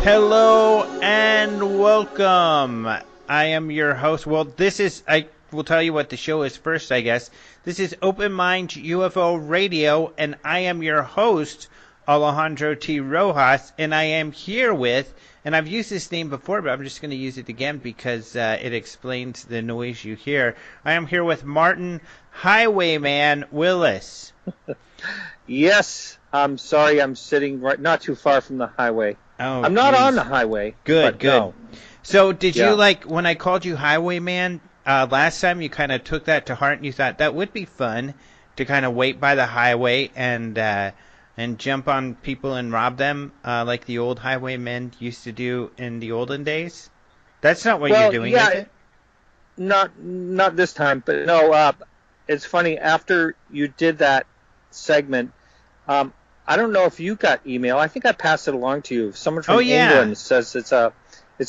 Hello and welcome. I am your host. Well, I will tell you what the show is first, I guess. This is Open Mind UFO Radio, and I am your host, Alejandro T. Rojas, and I am here with, and I've used this name before, but I'm just going to use it again because it explains the noise you hear. I am here with Martin Highwayman Willis. Yes, I'm sorry, I'm sitting not too far from the highway. Oh, I'm not on the highway. Good. No. So did you, when I called you Highwayman last time, you kind of took that to heart and you thought that would be fun to kind of wait by the highway and jump on people and rob them like the old highwaymen used to do in the olden days? That's not what you're doing, is it? Not this time, but no, it's funny, after you did that segment, I don't know if you got email. I think I passed it along to you. Someone from England says it's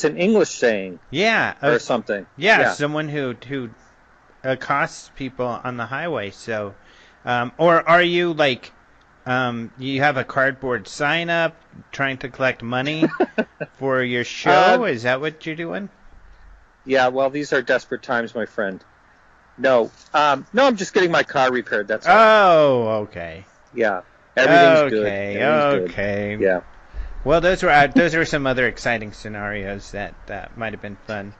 an English saying. Yeah. Or something. Yeah, someone who accosts people on the highway. So, or are you like, you have a cardboard sign up trying to collect money for your show? Is that what you're doing? Yeah, well, these are desperate times, my friend. No, I'm just getting my car repaired. That's all. Oh, okay. Yeah. Everything's good. Okay. Good. Yeah. Well, those are some other exciting scenarios that might have been fun.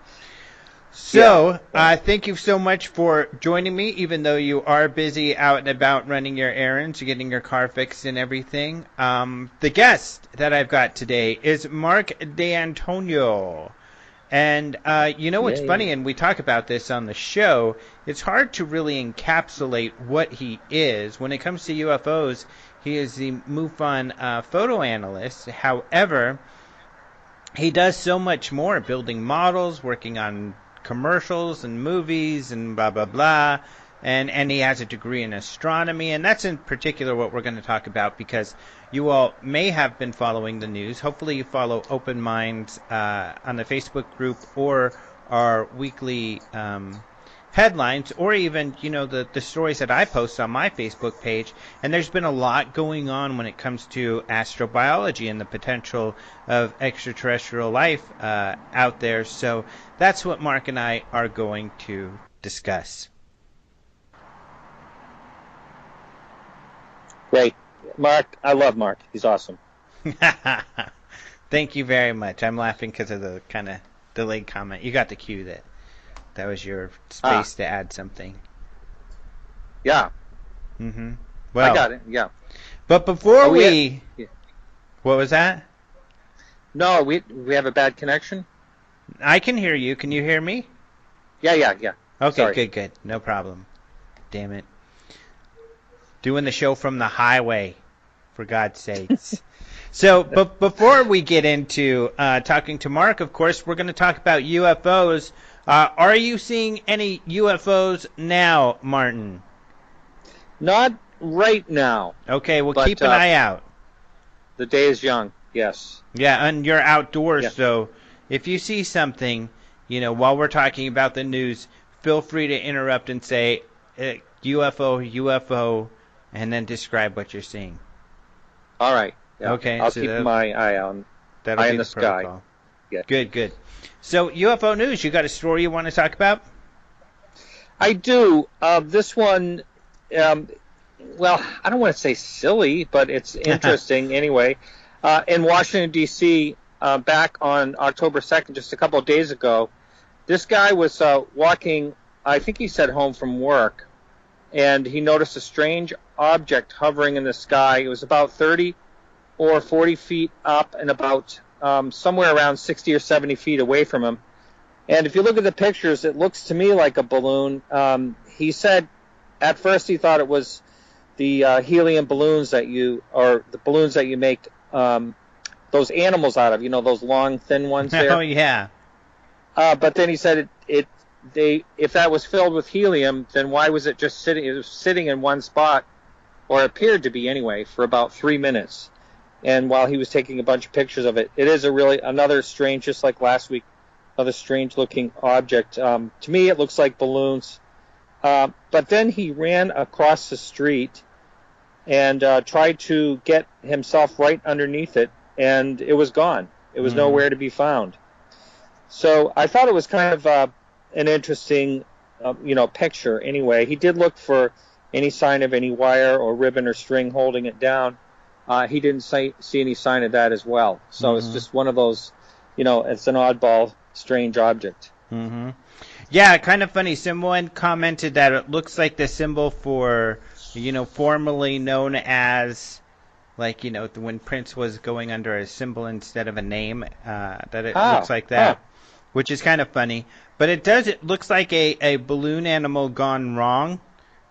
So, thank you so much for joining me, even though you are busy out and about running your errands, getting your car fixed and everything. The guest that I've got today is Mark D'Antonio. And what's funny, and we talk about this on the show, it's hard to really encapsulate what he is. When it comes to UFOs, he is the MUFON photo analyst. However, he does so much more, building models, working on commercials and movies and blah, blah, blah. And he has a degree in astronomy, and that's in particular what we're going to talk about, because you all may have been following the news. Hopefully you follow Open Minds on the Facebook group or our weekly headlines, or even, the stories that I post on my Facebook page. And there's been a lot going on when it comes to astrobiology and the potential of extraterrestrial life out there. So that's what Mark and I are going to discuss. Great. Mark, I love Mark. He's awesome. Thank you very much. I'm laughing because of the kind of delayed comment. You got the cue that was your space to add something. Yeah. Mm-hmm. Well, I got it, yeah. But before What was that? No, we have a bad connection? I can hear you. Can you hear me? Yeah. Okay, Sorry. good. No problem. Damn it. Doing the show from the highway, for God's sakes. So, but before we get into talking to Mark, of course, we're going to talk about UFOs. Are you seeing any UFOs now, Martin? Not right now. Okay, well, keep an eye out. The day is young, yes. Yeah, and you're outdoors, yeah. So if you see something, while we're talking about the news, feel free to interrupt and say, UFO, and then describe what you're seeing. All right. Yeah. Okay. I'll keep my eye on the sky. Protocol. Yeah. Good. So, UFO news, you got a story you want to talk about? I do. This one, well, I don't want to say silly, but it's interesting anyway. In Washington, D.C., back on October 2nd, just a couple of days ago, this guy was walking, I think he said home from work, and he noticed a strange object hovering in the sky. It was about 30 or 40 feet up and about somewhere around 60 or 70 feet away from him. And if you look at the pictures, it looks to me like a balloon. He said at first he thought it was the helium balloons or the balloons that you make those animals out of, those long, thin ones there. Oh, yeah. But then he said if that was filled with helium, then why was it just sitting? It was sitting in one spot, or appeared to be anyway, for about 3 minutes. And while he was taking a bunch of pictures of it, it is another strange, just like last week, another strange-looking object. To me, it looks like balloons. But then he ran across the street and tried to get himself right underneath it, and it was gone. It was nowhere to be found. So I thought it was kind of an interesting, picture. Anyway, he did look for any sign of any wire or ribbon or string holding it down. He didn't see any sign of that as well. So it's just one of those, it's an oddball, strange object. Mm-hmm. Yeah, kind of funny. Someone commented that it looks like the symbol for, formerly known as, like, when Prince was going under a symbol instead of a name, that it looks like that, which is kind of funny. But it looks like a balloon animal gone wrong.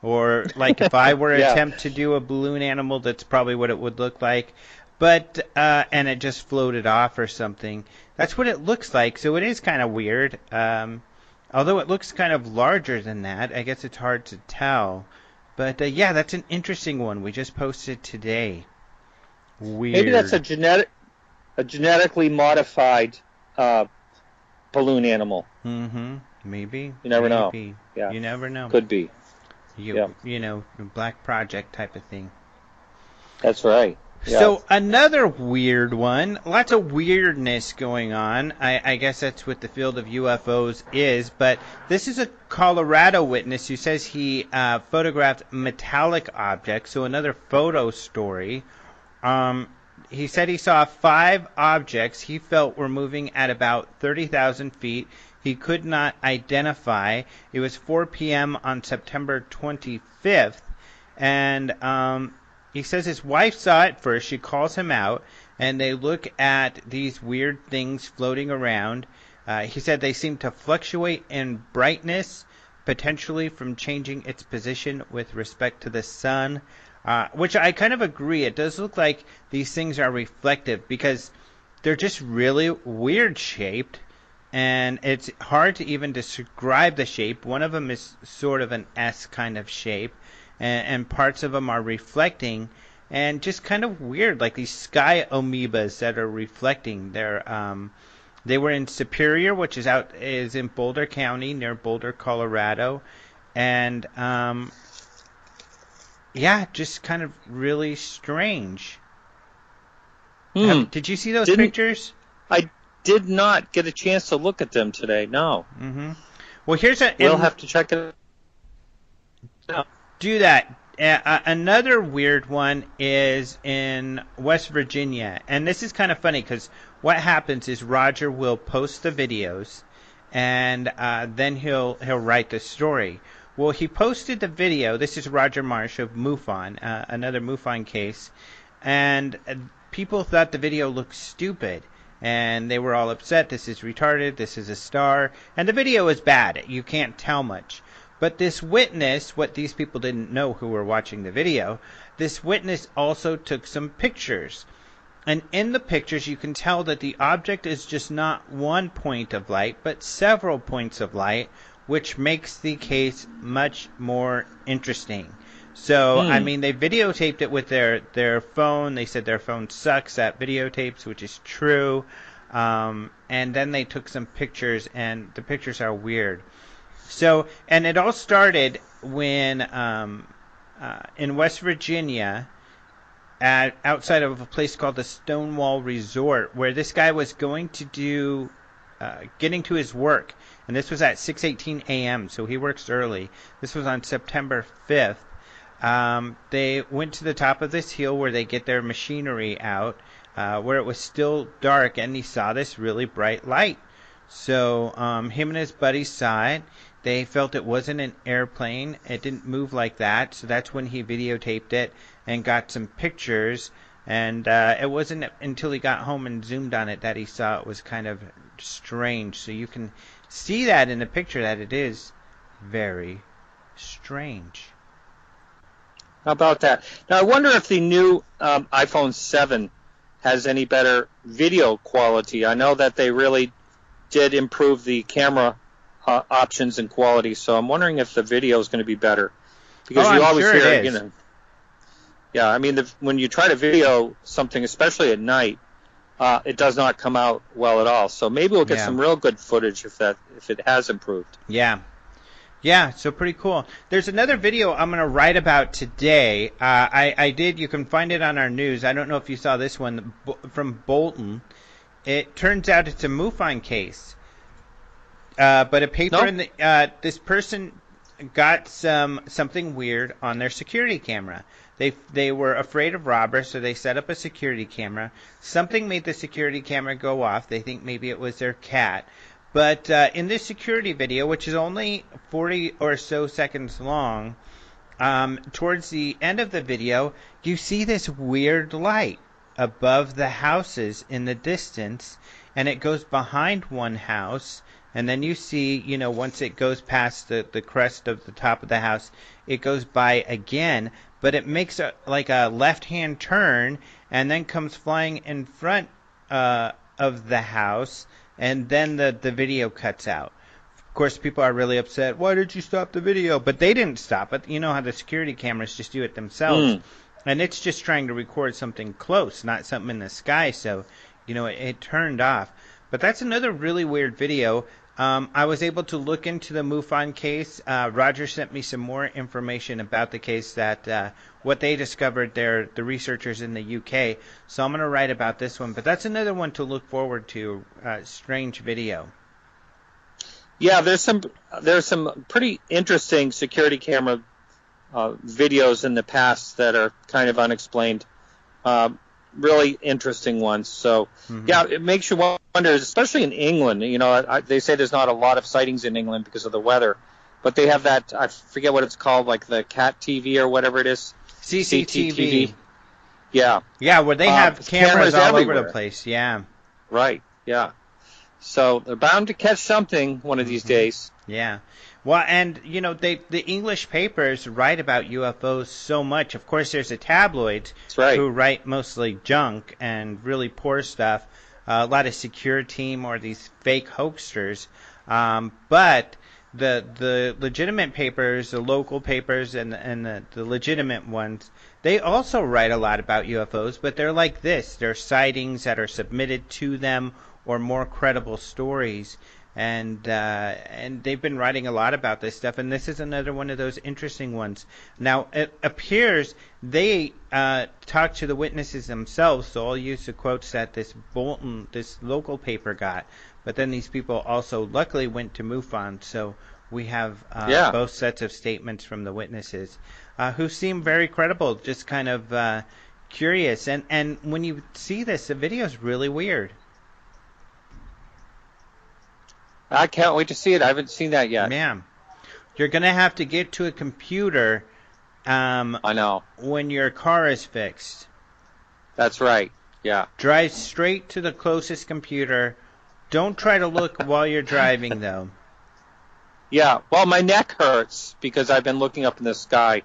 Or like if I were to attempt to do a balloon animal, that's probably what it would look like. But and it just floated off or something. That's what it looks like. So it is kind of weird. Although it looks kind of larger than that, I guess it's hard to tell. But yeah, that's an interesting one. We just posted today. Weird. Maybe that's a genetically modified balloon animal. Mm-hmm. Maybe. You never know. Yeah. You never know. Could be. Black project type of thing. That's right. Yeah. So another weird one, lots of weirdness going on. I guess that's what the field of UFOs is. But this is a Colorado witness who says he photographed metallic objects. So another photo story. He said he saw 5 objects he felt were moving at about 30,000 feet. He could not identify. It was 4 p.m. on September 25th. And he says his wife saw it first. She calls him out, and they look at these weird things floating around. He said they seem to fluctuate in brightness, potentially from changing its position with respect to the sun, which I kind of agree. It does look like these things are reflective because they're just really weird shaped. And it's hard to even describe the shape. One of them is sort of an S kind of shape, and parts of them are reflecting, and just kind of weird, like these sky amoebas that are reflecting. They were in Superior, which is in Boulder County, near Boulder, Colorado, and just kind of really strange. Did you see those pictures? I did not get a chance to look at them today. No. Mm-hmm. Well, we'll have to check it out. Do that. Another weird one is in West Virginia, and this is kind of funny because what happens is Roger will post the videos, and then he'll write the story. Well, he posted the video. This is Roger Marsh of MUFON, another MUFON case, and people thought the video looked stupid. And they were all upset. This is retarded. This is a star. And the video is bad. You can't tell much. But this witness, what these people didn't know who were watching the video, this witness also took some pictures. And in the pictures, you can tell that the object is just not one point of light, but several points of light, which makes the case much more interesting. So, I mean, they videotaped it with their phone. They said their phone sucks at videotapes, which is true. And then they took some pictures, and the pictures are weird. So, and it all started when in West Virginia, outside of a place called the Stonewall Resort, where this guy was going to getting to his work. And this was at 6:18 a.m., so he works early. This was on September 5th. They went to the top of this hill where they get their machinery out, where it was still dark, and he saw this really bright light. So him and his buddies saw it. They felt it wasn't an airplane. It didn't move like that. So that's when he videotaped it and got some pictures. And it wasn't until he got home and zoomed on it that he saw it was kind of strange. So you can see that in the picture that it is very strange. How about that? Now, I wonder if the new iPhone 7 has any better video quality. I know that they really did improve the camera options and quality, so I'm wondering if the video is going to be better. Because you always sure hear, it is. you know, yeah, I mean, when you try to video something, especially at night, it does not come out well at all. So maybe we'll get some real good footage if it has improved. Yeah. Yeah, so pretty cool. There's another video I'm going to write about today. I did. You can find it on our news. I don't know if you saw this one from Bolton. It turns out it's a MUFON case. But a paper in the this person got something weird on their security camera. They were afraid of robbers, so they set up a security camera. Something made the security camera go off. They think maybe it was their cat. But in this security video, which is only 40 or so seconds long, towards the end of the video, you see this weird light above the houses in the distance, and it goes behind one house, and then you see, you know, once it goes past the crest of the top of the house, it goes by again, but it makes like a left-hand turn, and then comes flying in front of the house, and then the video cuts out. Of course, people are really upset. Why did you stop the video? But they didn't stop it. You know how the security cameras just do it themselves. And it's just trying to record something close, not something in the sky. So, you know, it turned off. But that's another really weird video. I was able to look into the MUFON case. Roger sent me some more information about the case, that what they discovered, the researchers in the UK. So I'm going to write about this one. But that's another one to look forward to. Strange video. Yeah, there's some pretty interesting security camera videos in the past that are kind of unexplained. Really interesting ones. So, yeah, it makes you wonder, especially in England. You know, they say there's not a lot of sightings in England because of the weather, but they have that, I forget what it's called, like the cat TV or whatever it is. CCTV. Yeah. Yeah, where they have cameras all over the place. Yeah. Right. Yeah. So they're bound to catch something one of these days. Yeah. Well, and, you know, the English papers write about UFOs so much. Of course, there's the tabloids who write mostly junk and really poor stuff. A lot of Secure Team or these fake hoaxsters. But the legitimate papers, the local papers and the legitimate ones, they also write a lot about UFOs, but they're like this. They're sightings that are submitted to them or more credible stories. And they've been writing a lot about this stuff, and this is another one of those interesting ones. Now, it appears they talked to the witnesses themselves, so I'll use the quotes that this local paper got. But then these people also luckily went to MUFON, so we have both sets of statements from the witnesses who seem very credible, just kind of curious. And when you see this, the video is really weird. I can't wait to see it. I haven't seen that yet. Man, you're going to have to get to a computer I know. When your car is fixed. That's right. Yeah. Drive straight to the closest computer. Don't try to look while you're driving, though. Yeah. Well, my neck hurts because I've been looking up in the sky.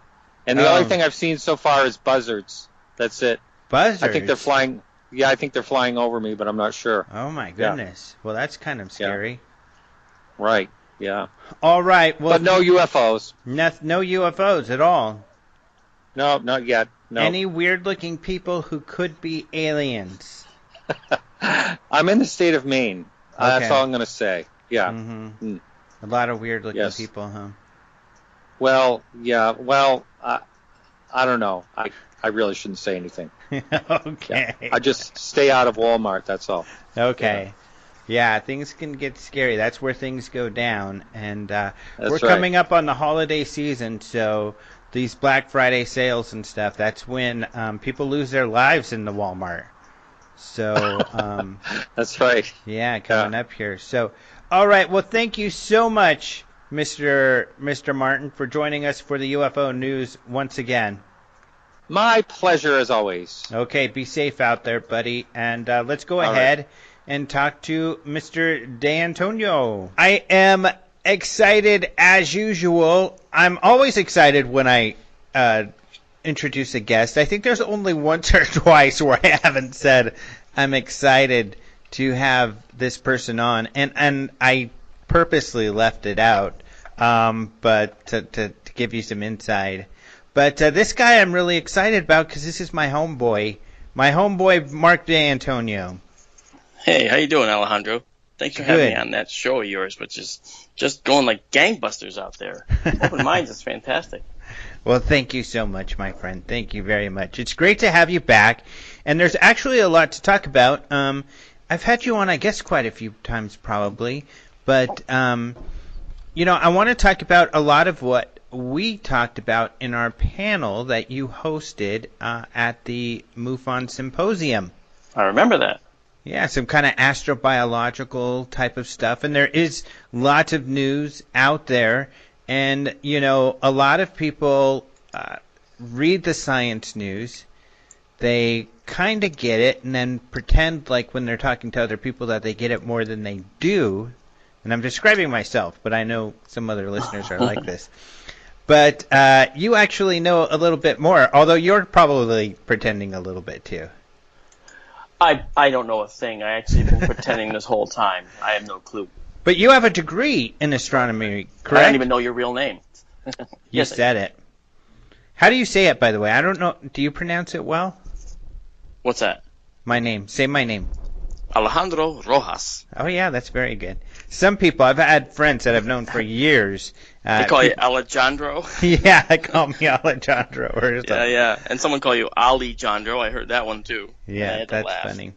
And the only thing I've seen so far is buzzards. That's it. Buzzards? I think they're flying. Yeah, I think they're flying over me, but I'm not sure. Oh, my goodness. Yeah. Well, that's kind of scary. Yeah. Right, yeah. All right. Well, but no UFOs. No UFOs at all? No, not yet. No. Any weird-looking people who could be aliens? I'm in the state of Maine. Okay. That's all I'm going to say. Yeah. Mm-hmm. A lot of weird-looking people, huh? Well, yeah. Well, I don't know. I really shouldn't say anything. Okay. Yeah. I just stay out of Walmart, that's all. Okay. Yeah, things can get scary. That's where things go down. And we're coming up on the holiday season, so these Black Friday sales and stuff, that's when people lose their lives in the Walmart. So that's right. Yeah, coming up here. So, all right. Well, thank you so much, Mr. Martin, for joining us for the UFO news once again. My pleasure, as always. Okay, be safe out there, buddy. And let's go ahead and talk to Mr. D'Antonio. I am excited as usual. I'm always excited when I introduce a guest. I think there's only once or twice where I haven't said I'm excited to have this person on, and I purposely left it out, but to give you some insight. But this guy I'm really excited about because this is my homeboy Mark D'Antonio. Hey, how you doing, Alejandro? Thanks for having me on that show of yours, which is just going like gangbusters out there. Open Minds is fantastic. Well, thank you so much, my friend. Thank you very much. It's great to have you back, and there's actually a lot to talk about. I've had you on, I guess, quite a few times probably, but I want to talk about a lot of what we talked about in our panel that you hosted at the MUFON Symposium. I remember that. Yeah, some kind of astrobiological type of stuff. And there is lots of news out there. And, a lot of people read the science news. They kind of get it and then pretend like when they're talking to other people that they get it more than they do. And I'm describing myself, but I know some other listeners are like this. But you actually know a little bit more, although you're probably pretending a little bit too. I don't know a thing. I actually been pretending this whole time. I have no clue. But you have a degree in astronomy, correct? I don't even know your real name. You said it. How do you say it, by the way? I don't know. Do you pronounce it well? What's that? My name. Say my name. Alejandro Rojas. Oh, yeah, that's very good. Some people, I've had friends that I've known for years. They call you Alejandro? Yeah, they call me Alejandro. Or something. Yeah. And someone call you Alejandro. I heard that one, too. Yeah, that's funny.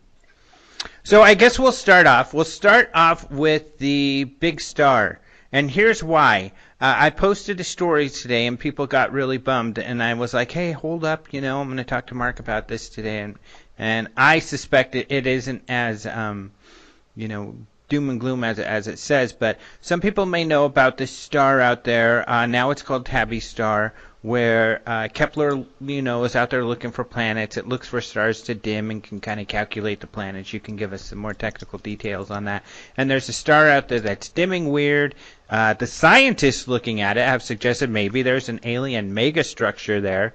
So I guess we'll start off. We'll start off with the big star. And here's why. I posted a story today, and people got really bummed. And I was like, hey, hold up. I'm going to talk to Mark about this today. And I suspect it isn't as, doom and gloom as it says. But some people may know about this star out there. Now it's called Tabby Star, where Kepler, is out there looking for planets. It looks for stars to dim and can kind of calculate the planets. You can give us some more technical details on that. And there's a star out there that's dimming weird. The scientists looking at it have suggested maybe there's an alien megastructure there.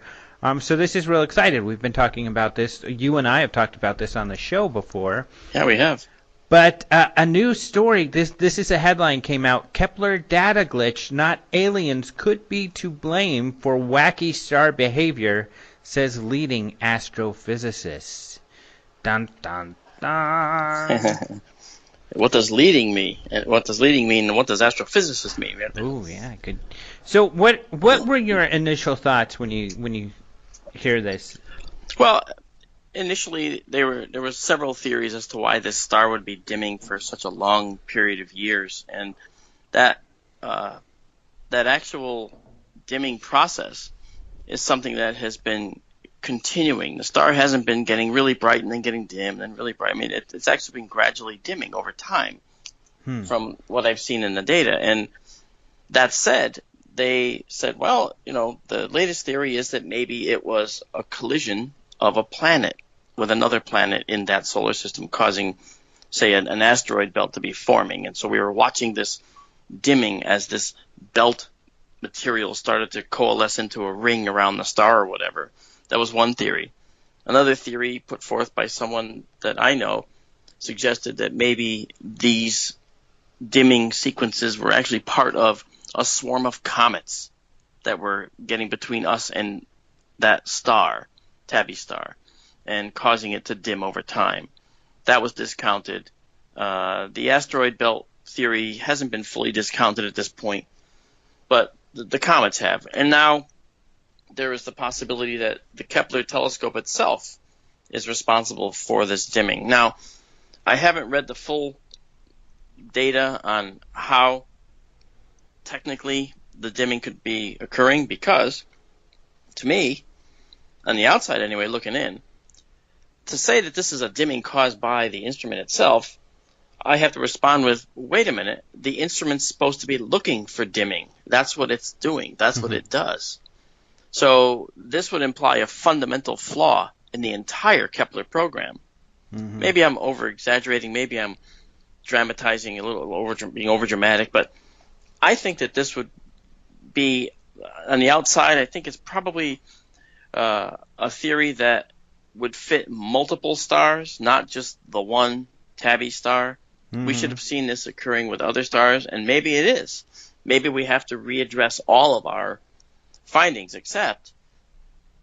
So this is real exciting. We've been talking about this. You and I have talked about this on the show before. Yeah, we have. But a new story, this is a headline came out, Kepler data glitch, not aliens, could be to blame for wacky star behavior, says leading astrophysicist. Dun, dun, dun. What does leading mean? What does leading mean, and what does astrophysicist mean? Oh, yeah, good. So what were your initial thoughts when you hear this? Well, initially, there were several theories as to why this star would be dimming for such a long period of years, and that actual dimming process is something that has been continuing. The star hasn't been getting really bright and then getting dim and then really bright. I mean, it's actually been gradually dimming over time from what I've seen in the data. And that said, they said, well, the latest theory is that maybe it was a collision of a planet with another planet in that solar system, causing, say, an asteroid belt to be forming. And so we were watching this dimming as this belt material started to coalesce into a ring around the star or whatever. That was one theory. Another theory put forth by someone that I know suggested that maybe these dimming sequences were actually part of a swarm of comets that were getting between us and that star, Tabby Star, and causing it to dim over time. That was discounted. The asteroid belt theory hasn't been fully discounted at this point, but the comets have. And now there is the possibility that the Kepler telescope itself is responsible for this dimming. Now, I haven't read the full data on how technically the dimming could be occurring because, to me, on the outside anyway, looking in, to say that this is a dimming caused by the instrument itself, I have to respond with, wait a minute, the instrument's supposed to be looking for dimming. That's what it's doing. That's what it does. So this would imply a fundamental flaw in the entire Kepler program. Maybe I'm over-exaggerating. Maybe I'm dramatizing a little, being over-dramatic. But I think that this would be, on the outside, I think it's probably a theory that would fit multiple stars, not just the one Tabby star. We should have seen this occurring with other stars, and maybe it is. Maybe we have to readdress all of our findings, except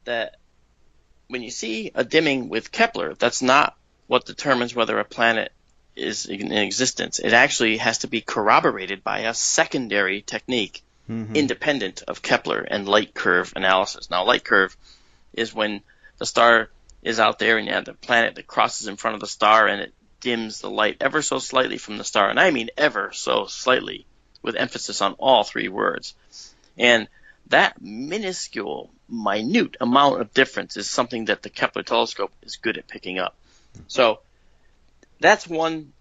that when you see a dimming with Kepler, that's not what determines whether a planet is in existence. It actually has to be corroborated by a secondary technique independent of Kepler and light curve analysis. Now, light curve is when the star is out there and you have the planet that crosses in front of the star and it dims the light ever so slightly from the star. And I mean ever so slightly, with emphasis on all three words. And that minuscule, minute amount of difference is something that the Kepler telescope is good at picking up. So that's one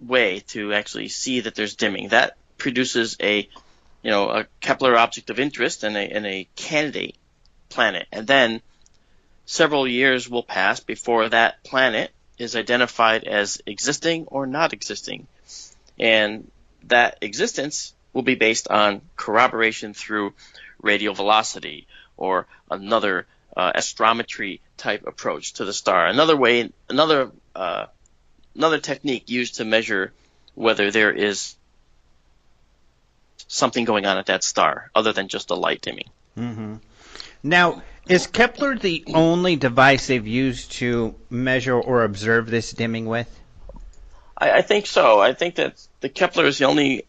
way to actually see that there's dimming. That produces a Kepler object of interest and a candidate planet. And then several years will pass before that planet is identified as existing or not existing. And that existence will be based on corroboration through radial velocity or another astrometry type approach to the star. Another technique used to measure whether there is something going on at that star other than just a light dimming. Now, is Kepler the only device they've used to measure or observe this dimming with? I think so. I think that the Kepler is the only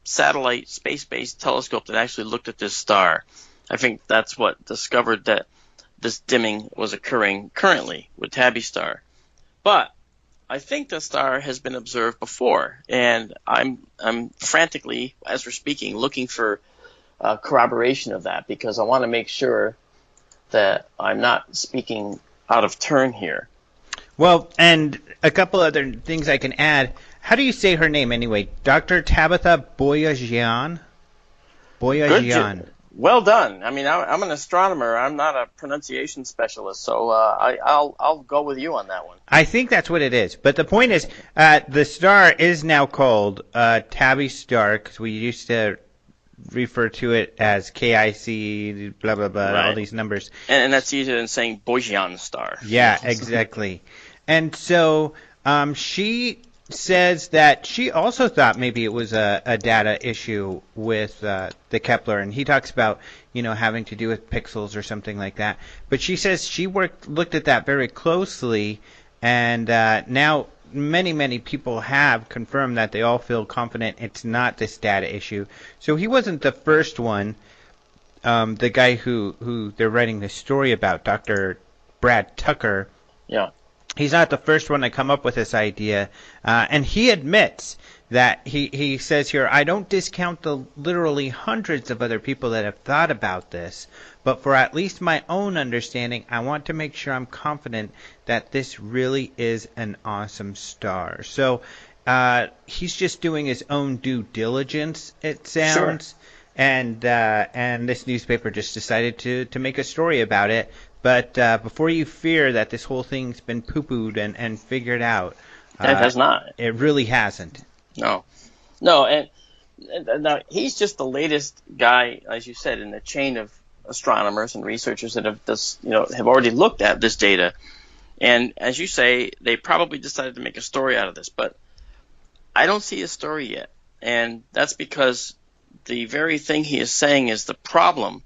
satellite space-based telescope that actually looked at this star. I think that's what discovered that this dimming was occurring currently with Tabby star. But I think the star has been observed before, and I'm frantically, as we're speaking, looking for corroboration of that, because I want to make sure that I'm not speaking out of turn here. Well, and a couple other things I can add. How do you say her name anyway? Dr. Tabitha Boyajian? Boyajian. Well done. I mean, I'm an astronomer. I'm not a pronunciation specialist, so I'll go with you on that one. I think that's what it is. But the point is, the star is now called Tabby star, because we used to refer to it as KIC, blah, blah, blah, right. All these numbers. And that's easier than saying Boyajian star. Yeah, exactly. And so she says that she also thought maybe it was a data issue with the Kepler, and he talks about having to do with pixels or something like that. But she says she looked at that very closely, and now many people have confirmed that they all feel confident it's not this data issue. So he wasn't the first one. The guy who they're writing this story about, Dr. Brad Tucker. Yeah. He's not the first one to come up with this idea, and he admits that he says here, I don't discount the literally hundreds of other people that have thought about this, but for at least my own understanding, I want to make sure I'm confident that this really is an awesome star. So he's just doing his own due diligence, it sounds, sure. And this newspaper just decided to make a story about it. But before you fear that this whole thing's been poo-pooed and figured out, it has not. It really hasn't. No, and now he's just the latest guy, as you said, in the chain of astronomers and researchers that have already looked at this data. And as you say, they probably decided to make a story out of this, but I don't see a story yet, and that's because the very thing he is saying is the problem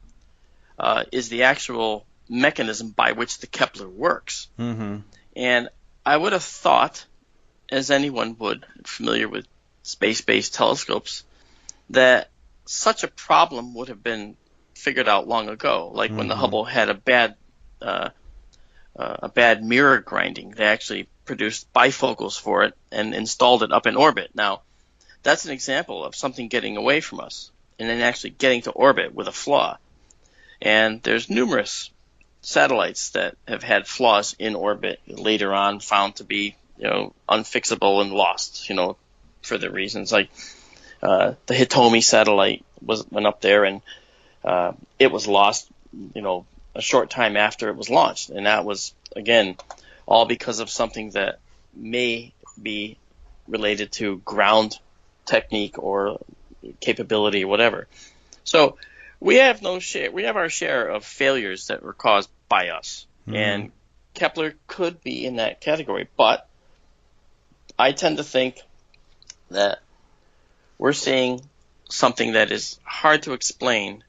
is the actual mechanism by which the Kepler works. And I would have thought, as anyone would, familiar with space-based telescopes, that such a problem would have been figured out long ago. Like when the Hubble had a bad mirror grinding, they actually produced bifocals for it and installed it up in orbit. Now, that's an example of something getting away from us and then actually getting to orbit with a flaw. And there's numerous satellites that have had flaws in orbit later on found to be unfixable and lost for the reasons like the Hitomi satellite went up there and it was lost a short time after it was launched, and that was again all because of something that may be related to ground technique or capability or whatever. So we have our share of failures that were caused by us. And Kepler could be in that category, but I tend to think that we're seeing something that is hard to explain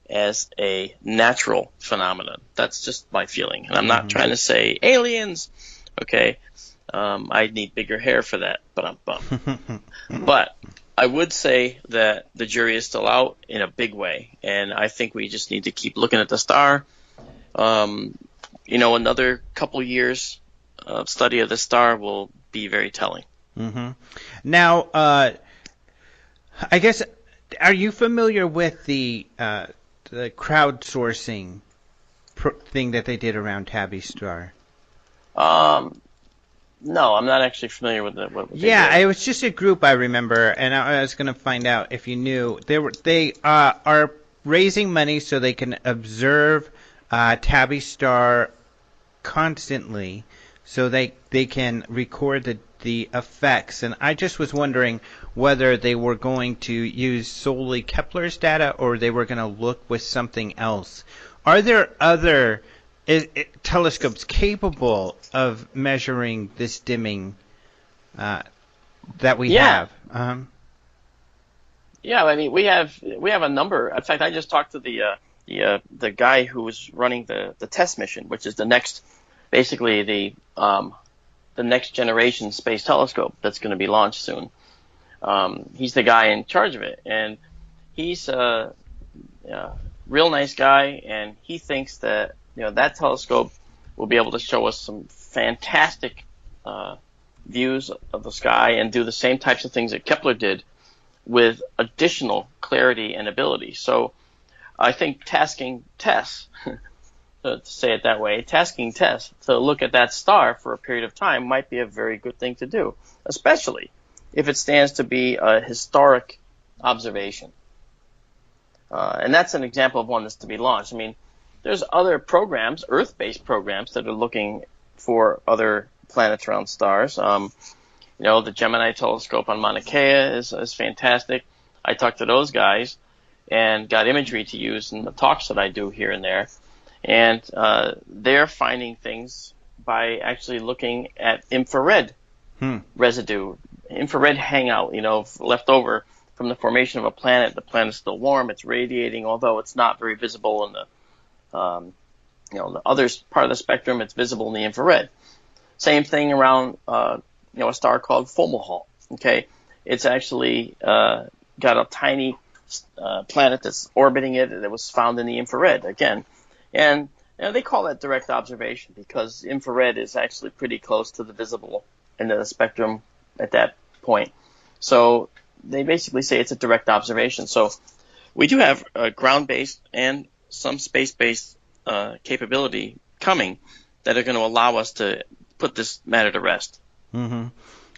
as a natural phenomenon. That's just my feeling. And I'm not trying to say aliens, okay? I need bigger hair for that, but But I would say that the jury is still out in a big way, and I think we just need to keep looking at the star. Another couple years of study of the star will be very telling. Now, I guess, are you familiar with the crowdsourcing thing that they did around Tabby's star? No, I'm not actually familiar with it. Yeah, it was just a group I remember, and I was going to find out if you knew. They are raising money so they can observe Tabby's star constantly, so they can record the effects. And I just was wondering whether they were going to use solely Kepler's data or they were going to look with something else. Are there other telescopes capable of measuring this dimming that we have? Yeah, I mean we have a number. In fact, I just talked to the guy who was running the test mission, which is basically the next generation space telescope that's going to be launched soon. He's the guy in charge of it, and he's a real nice guy, and he thinks that that telescope will be able to show us some fantastic views of the sky and do the same types of things that Kepler did with additional clarity and ability. So I think tasking Tess, to say it that way, tasking Tess to look at that star for a period of time might be a very good thing to do, especially if it stands to be a historic observation. And that's an example of one that's to be launched. I mean, there's other programs, Earth-based programs, that are looking for other planets around stars. The Gemini telescope on Mauna Kea is fantastic. I talked to those guys and got imagery to use in the talks that I do here and there. And they're finding things by actually looking at infrared residue, infrared hangout, left over from the formation of a planet. The planet's still warm, it's radiating, although it's not very visible in the other part of the spectrum. It's visible in the infrared. Same thing around a star called Fomalhaut. Okay, it's actually got a tiny planet that's orbiting it that was found in the infrared again, and they call that direct observation because infrared is actually pretty close to the visible end of the spectrum at that point. So they basically say it's a direct observation. So we do have ground-based and some space-based capability coming that are going to allow us to put this matter to rest.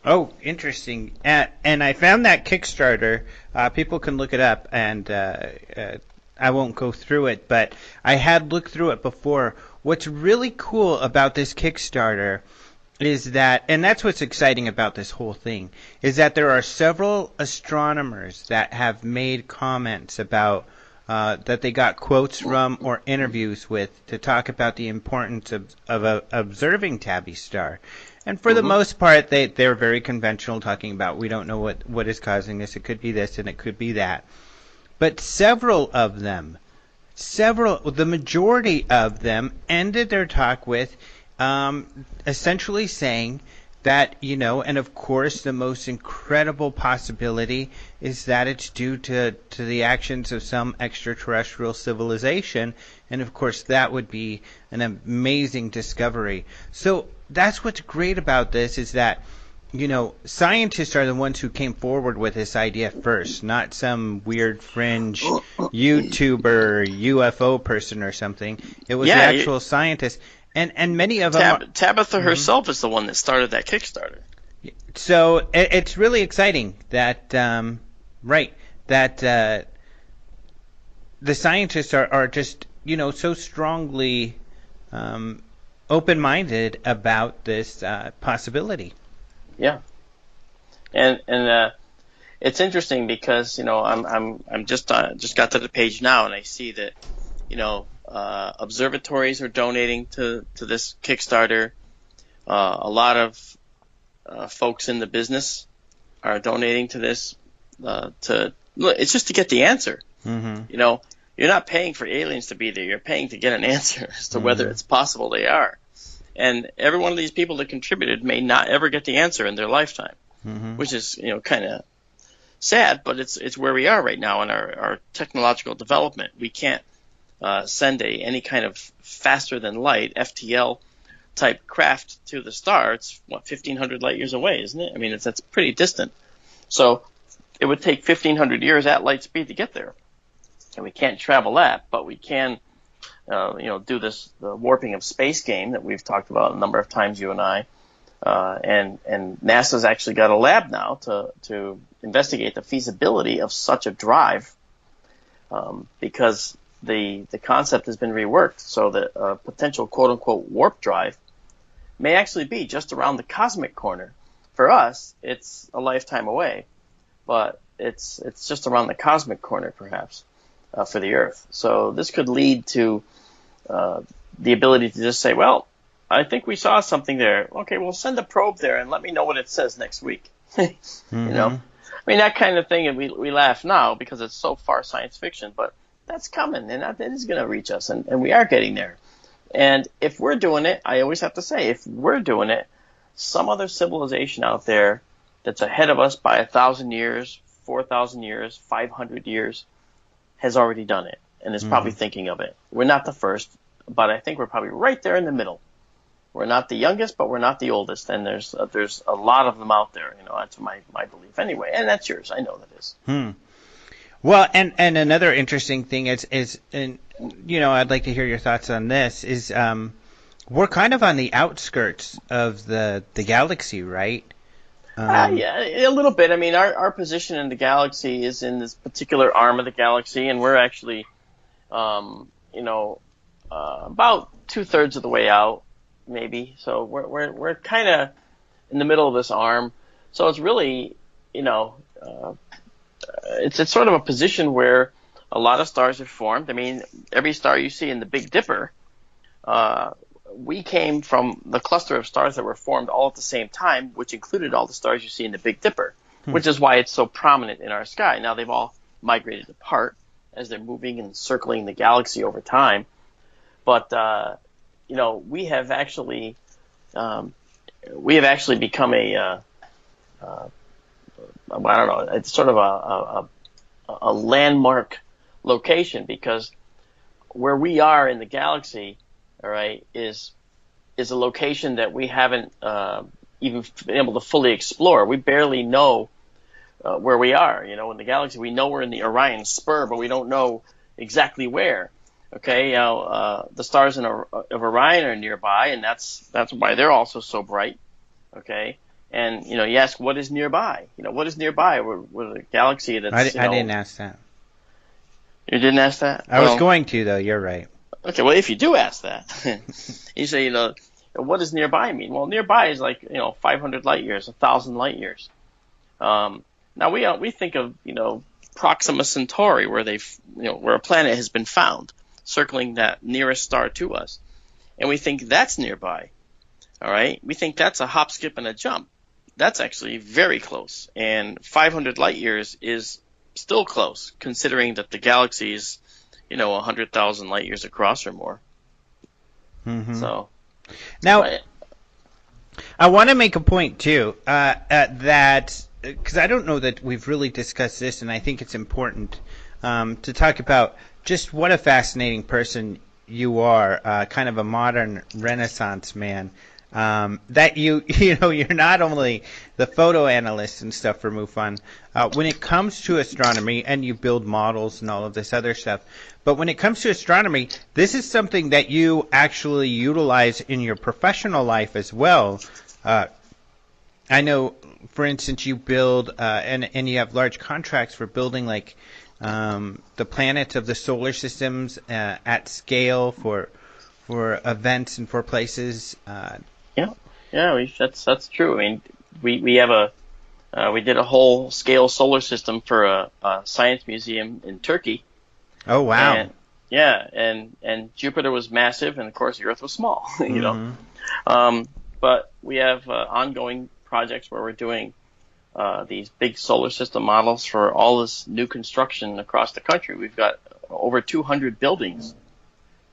Oh, interesting. And I found that Kickstarter. People can look it up, and I won't go through it, but I had looked through it before. What's really cool about this Kickstarter is that, and that's what's exciting about this whole thing, is that there are several astronomers that have made comments about that they got quotes from or interviews with to talk about the importance of observing Tabby's star. And for the most part, they're very conventional, talking about we don't know what is causing this. It could be this and it could be that. But several of them, the majority of them ended their talk with essentially saying that, and of course the most incredible possibility is that it's due to the actions of some extraterrestrial civilization, and of course that would be an amazing discovery. So that's what's great about this, is that, scientists are the ones who came forward with this idea first, not some weird fringe YouTuber UFO person or something. It was the actual scientists. And many of them Tabitha herself is the one that started that Kickstarter. So it's really exciting that the scientists are just so strongly open-minded about this possibility. Yeah, and it's interesting because I'm just got to the page now, and I see that observatories are donating to this Kickstarter. A lot of folks in the business are donating to this. It's just to get the answer. Mm-hmm. You're not paying for aliens to be there. You're paying to get an answer as to whether it's possible they are. And every one of these people that contributed may not ever get the answer in their lifetime, which is kind of sad. But it's where we are right now in our technological development. We can't send any kind of faster than light FTL type craft to the star. It's 1,500 light years away, isn't it? I mean, that's pretty distant. So it would take 1,500 years at light speed to get there, and we can't travel that, but we can, do the warping of space game that we've talked about a number of times, you and I, and NASA's actually got a lab now to investigate the feasibility of such a drive, because the concept has been reworked so that a potential quote unquote warp drive may actually be just around the cosmic corner. For us, it's a lifetime away, but it's just around the cosmic corner, perhaps, for the Earth. So this could lead to the ability to just say, well, I think we saw something there. Okay, we'll send a probe there and let me know what it says next week. I mean, that kind of thing, and we laugh now because it's so far science fiction, but that's coming, and that is going to reach us, and we are getting there. And if we're doing it, I always have to say, if we're doing it, some other civilization out there that's ahead of us by 1,000 years, 4,000 years, 500 years, has already done it and is probably thinking of it. We're not the first, but I think we're probably right there in the middle. We're not the youngest, but we're not the oldest, and there's a lot of them out there. That's my belief anyway, and that's yours. I know that is. Well, and another interesting thing is, and I'd like to hear your thoughts on this. Is we're kind of on the outskirts of the galaxy, right? Yeah, a little bit. I mean, our position in the galaxy is in this particular arm of the galaxy, and we're actually, about 2/3 of the way out, maybe. So we're kind of in the middle of this arm. So it's really, it's sort of a position where a lot of stars are formed. I mean, every star you see in the Big Dipper, we came from the cluster of stars that were formed all at the same time, which included all the stars you see in the Big Dipper, which is why it's so prominent in our sky. Now, they've all migrated apart as they're moving and circling the galaxy over time. But, we have actually become it's sort of a landmark location, because where we are in the galaxy, all right, is a location that we haven't even been able to fully explore. We barely know where we are. In the galaxy, we know we're in the Orion Spur, but we don't know exactly where. Okay, the stars of Orion are nearby, and that's why they're also so bright. Okay, and you ask, what is nearby? What is nearby? We're a galaxy that's. I didn't ask that. You didn't ask that? I was going to, though. You're right. Okay, well, if you do ask that, you say, what does nearby mean? Well, nearby is like 500 light years, 1,000 light years. Now we think of Proxima Centauri, where where a planet has been found circling that nearest star to us, and we think that's nearby. All right, we think that's a hop, skip, and a jump. That's actually very close, and 500 light years is still close, considering that the galaxy is 100,000 light years across or more. So now, I want to make a point too, that because I don't know that we've really discussed this, and I think it's important to talk about just what a fascinating person you are, kind of a modern Renaissance man. That you're not only the photo analyst and stuff for MUFON, when it comes to astronomy, and you build models and all of this other stuff, but when it comes to astronomy, this is something that you actually utilize in your professional life as well. I know, for instance, you build and you have large contracts for building the planets of the solar systems at scale for for events and for places. Yeah, that's true. I mean, we have we did a whole scale solar system for a science museum in Turkey. Oh wow! And yeah, and Jupiter was massive, and of course the Earth was small. You know, but we have ongoing projects where we're doing these big solar system models for all this new construction across the country. We've got over 200 buildings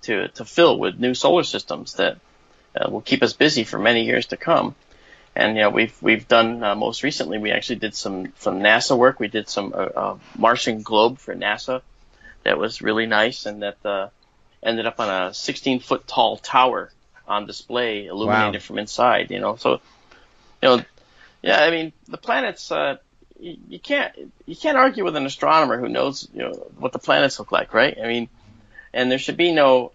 to fill with new solar systems that will keep us busy for many years to come. And you know, we've done most recently. We actually did some NASA work. We did some Martian globe for NASA that was really nice, and that ended up on a 16-foot tall tower on display, illuminated from inside. You know, so you know, yeah. I mean, the planets. You can't argue with an astronomer who knows what the planets look like, right? I mean, and there should be no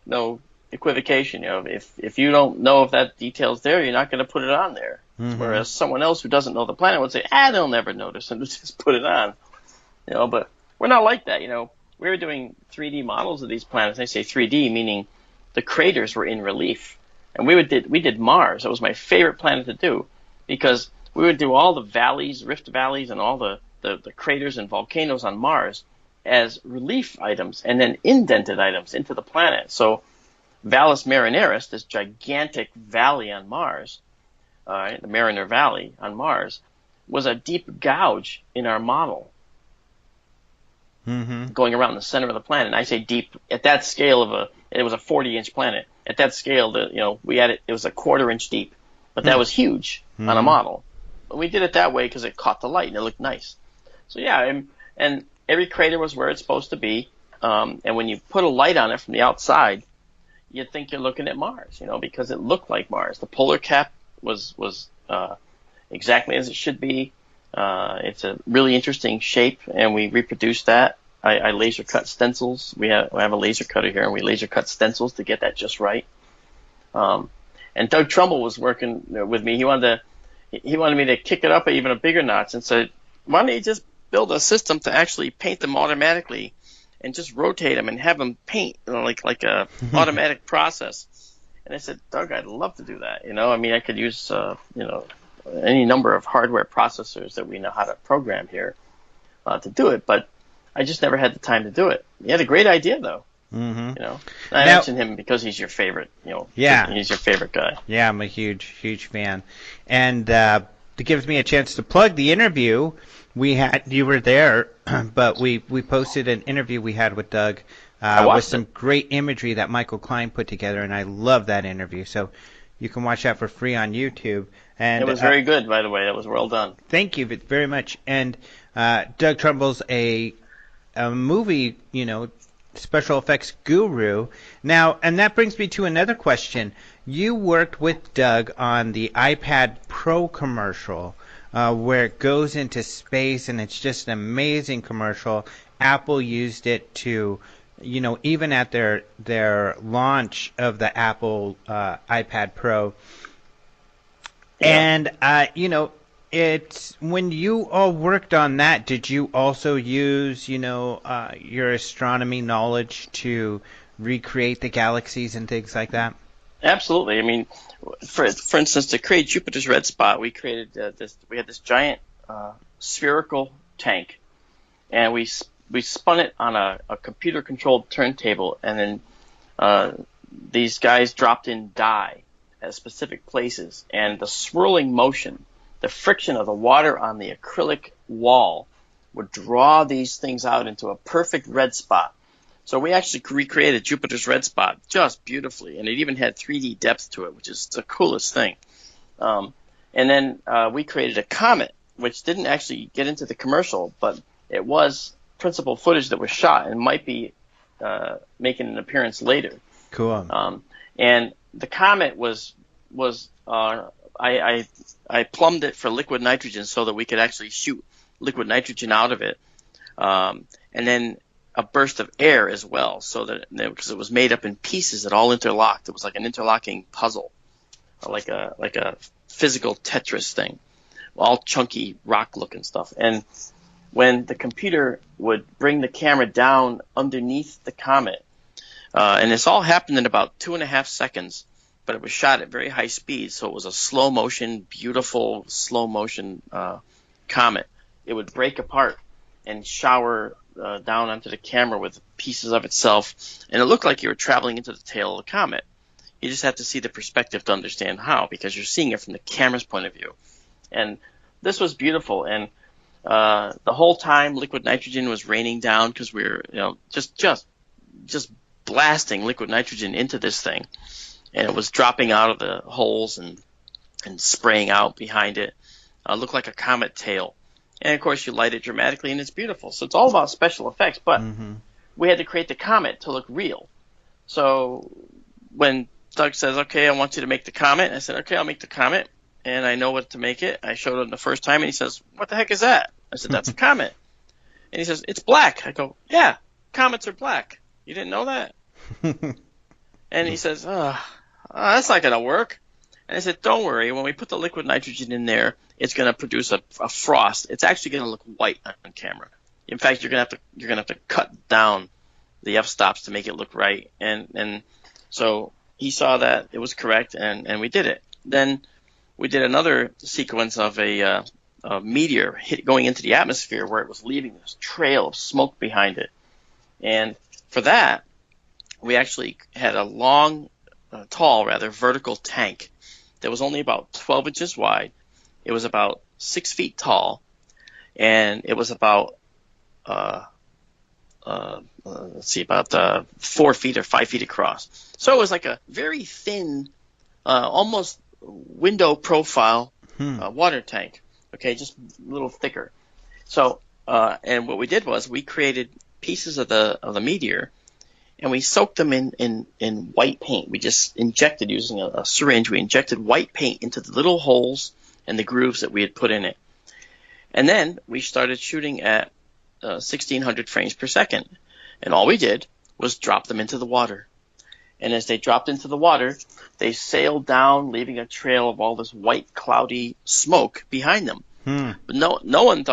equivocation. You know, if you don't know if that detail's there, you're not going to put it on there. Whereas someone else who doesn't know the planet would say, they'll never notice, and just put it on. You know, but we're not like that. You know, we were doing 3D models of these planets. I say 3D meaning the craters were in relief, and we did Mars. That was my favorite planet to do because we would do all the valleys, rift valleys, and all the craters and volcanoes on Mars as relief items and then indented items into the planet. So Valles Marineris, this gigantic valley on Mars, the Mariner Valley on Mars, was a deep gouge in our model going around the center of the planet. And I say deep at that scale it was a 40-inch planet. At that scale, we had it was a quarter-inch deep, but that was huge on a model. But we did it that way because it caught the light and it looked nice. So yeah, and every crater was where it's supposed to be. And when you put a light on it from the outside, you'd think you're looking at Mars, because it looked like Mars. The polar cap was exactly as it should be. It's a really interesting shape, and we reproduced that. I laser cut stencils. We have a laser cutter here, and we laser cut stencils to get that just right. And Doug Trumbull was working with me. He wanted me to kick it up even a bigger notch and said, why don't you just build a system to actually paint them automatically and just rotate them and have them paint like a automatic process. And I said, Doug, I'd love to do that. I mean, I could use any number of hardware processors that we know how to program here to do it, but I just never had the time to do it. He had a great idea though. I mentioned him because he's your favorite. Yeah, he's your favorite guy. Yeah, I'm a huge fan, and it gives me a chance to plug the interview we had. You were there, but we posted an interview we had with Doug with some great imagery that Michael Klein put together, and I love that interview. So you can watch that for free on YouTube. And it was very good, by the way. That was well done. Thank you very much. And Doug Trumbull's a movie, special effects guru. Now, and that brings me to another question. You worked with Doug on the iPad Pro commercial where it goes into space, and it's just an amazing commercial. Apple used it to, even at their launch of the Apple iPad Pro. Yeah. And, it's when you all worked on that, did you also use, your astronomy knowledge to recreate the galaxies and things like that? Absolutely. I mean, for instance, to create Jupiter's red spot, we created we had this giant spherical tank, and we spun it on a computer-controlled turntable, and then these guys dropped in dye at specific places, and the swirling motion, the friction of the water on the acrylic wall would draw these things out into a perfect red spot. So we actually recreated Jupiter's red spot just beautifully, and it even had 3D depth to it, which is the coolest thing. And then we created a comet, which didn't actually get into the commercial, but it was principal footage that was shot and might be making an appearance later. Cool. And the comet was I plumbed it for liquid nitrogen so that we could actually shoot liquid nitrogen out of it, and then a burst of air as well, so that because it was made up in pieces that all interlocked. It was like an interlocking puzzle, or like a physical Tetris thing, all chunky rock looking stuff. And when the computer would bring the camera down underneath the comet, And this all happened in about 2.5 seconds, but it was shot at very high speed, so it was a slow motion, beautiful slow motion comet. It would break apart and shower down onto the camera with pieces of itself, and it looked like you were traveling into the tail of the comet. You just have to see the perspective to understand how, because you're seeing it from the camera's point of view. And this was beautiful, and the whole time liquid nitrogen was raining down because we were, just blasting liquid nitrogen into this thing, and it was dropping out of the holes and spraying out behind it. Looked like a comet tail. And of course you light it dramatically and it's beautiful. So it's all about special effects, but we had to create the comet to look real. So when Doug says, okay, I want you to make the comet, I said, okay, I'll make the comet, and I know what to make it. I showed him the first time and he says, what the heck is that? I said, that's a comet. And he says, it's black. I go, yeah, comets are black. You didn't know that? And he says, that's not going to work. And I said, don't worry. When we put the liquid nitrogen in there, it's going to produce a frost. It's actually going to look white on camera. In fact, you're going to have to cut down the f-stops to make it look right. And so he saw that it was correct, and we did it. Then we did another sequence of a meteor going into the atmosphere where it was leaving this trail of smoke behind it. And for that, we actually had a long, tall, vertical tank that was only about 12 inches wide. It was about 6 feet tall, and it was about 4 feet or 5 feet across. So it was like a very thin, almost window profile water tank. Okay, just a little thicker. So, and what we did was we created pieces of the meteor, and we soaked them in white paint. We just injected, using a syringe, we injected white paint into the little holes and the grooves that we had put in it. And then we started shooting at 1600 frames per second. And all we did was drop them into the water. And as they dropped into the water, they sailed down, leaving a trail of all this white, cloudy smoke behind them. But no one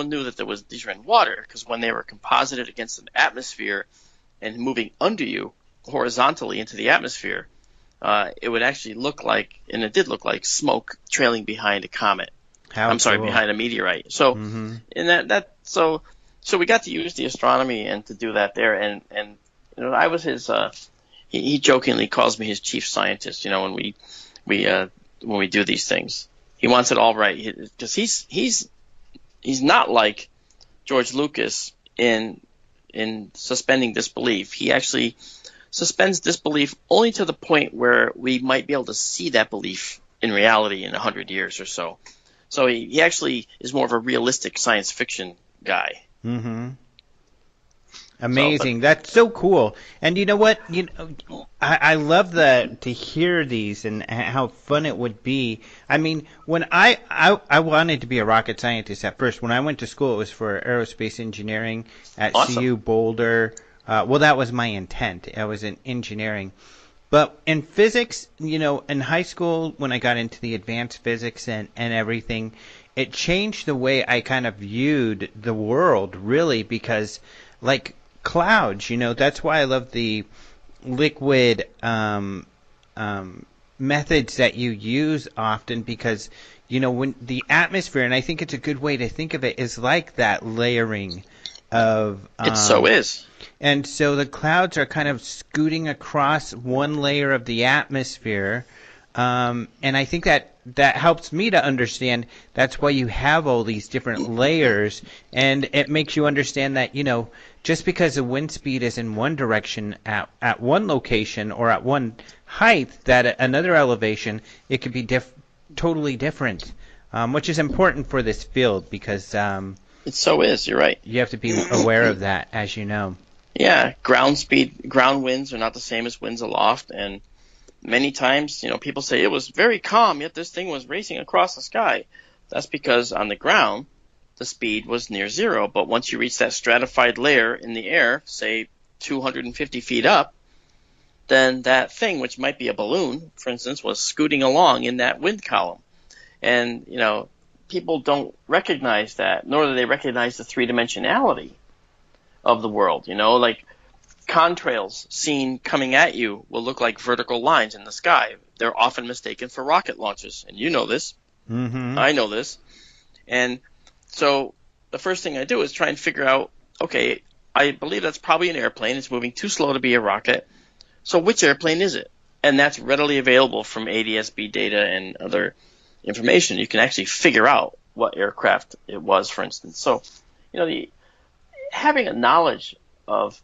knew that these were in water, because when they were composited against an atmosphere and moving under you horizontally into the atmosphere, it would actually look like, and it did look like, smoke trailing behind a comet. Behind a meteorite. So, and so we got to use the astronomy and to do that there. And I was his. He jokingly calls me his chief scientist. When we do these things, he wants it all right, because he's not like George Lucas in suspending disbelief. He actually suspends disbelief only to the point where we might be able to see that belief in reality in 100 years or so. So he actually is more of a realistic science fiction guy. Amazing. That's so cool. And you know what? I love to hear these and how fun it would be. I mean, when I wanted to be a rocket scientist at first. When I went to school, it was for aerospace engineering at CU Boulder. Well, that was my intent. I was in engineering. But in physics, in high school, when I got into the advanced physics and everything, it changed the way I kind of viewed the world, really, because, like clouds, that's why I love the liquid methods that you use often, because, when the atmosphere, and I think it's a good way to think of it, is like that layering of... it so is. And so the clouds are kind of scooting across one layer of the atmosphere, and I think that helps me to understand that's why you have all these different layers, and it makes you understand that, just because the wind speed is in one direction at one location or at one height, that at another elevation, it could be totally different, which is important for this field, because... it so is, you're right. You have to be aware of that, as you know. Yeah, ground winds are not the same as winds aloft, and many times, people say it was very calm, yet this thing was racing across the sky. That's because on the ground, the speed was near zero, but once you reach that stratified layer in the air, say 250 feet up, then that thing, which might be a balloon, for instance, was scooting along in that wind column. And, people don't recognize that, nor do they recognize the three-dimensionality of the world. Like contrails seen coming at you will look like vertical lines in the sky. They're often mistaken for rocket launches, and you know this. Mm-hmm. I know this. And so the first thing I do is try and figure out, okay, I believe that's probably an airplane. It's moving too slow to be a rocket. So which airplane is it? And that's readily available from ADS-B data and other information. You can actually figure out what aircraft it was, for instance. So, having a knowledge of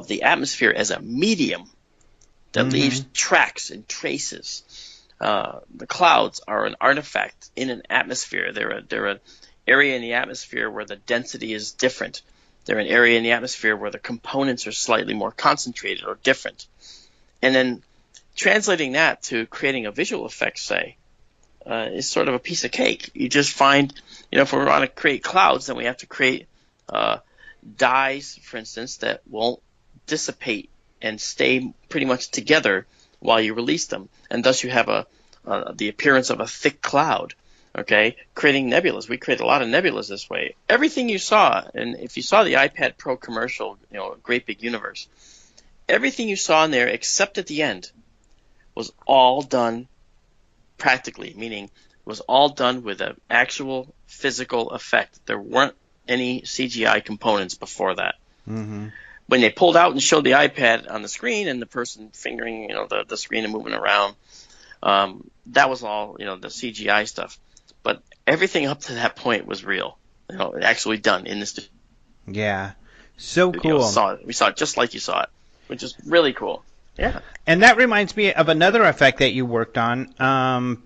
the atmosphere as a medium that leaves tracks and traces. The clouds are an artifact in an atmosphere. They're an area in the atmosphere where the density is different. They're an area in the atmosphere where the components are slightly more concentrated or different. And then translating that to creating a visual effect, say, is sort of a piece of cake. You just find, if we want to create clouds, then we have to create dyes, for instance, that won't dissipate and stay pretty much together while you release them. And thus you have the appearance of a thick cloud. Okay, creating nebulas. We create a lot of nebulas this way. Everything you saw, and if you saw the iPad Pro commercial, Great Big Universe, everything you saw in there except at the end was all done practically, meaning it was all done with an actual physical effect. There weren't any CGI components before that. Mm-hmm. When they pulled out and showed the iPad on the screen and the person fingering, the screen and moving around, that was all, the CGI stuff. But everything up to that point was real, actually done in the studio. Yeah, so cool. We saw it just like you saw it, which is really cool. Yeah. And that reminds me of another effect that you worked on. And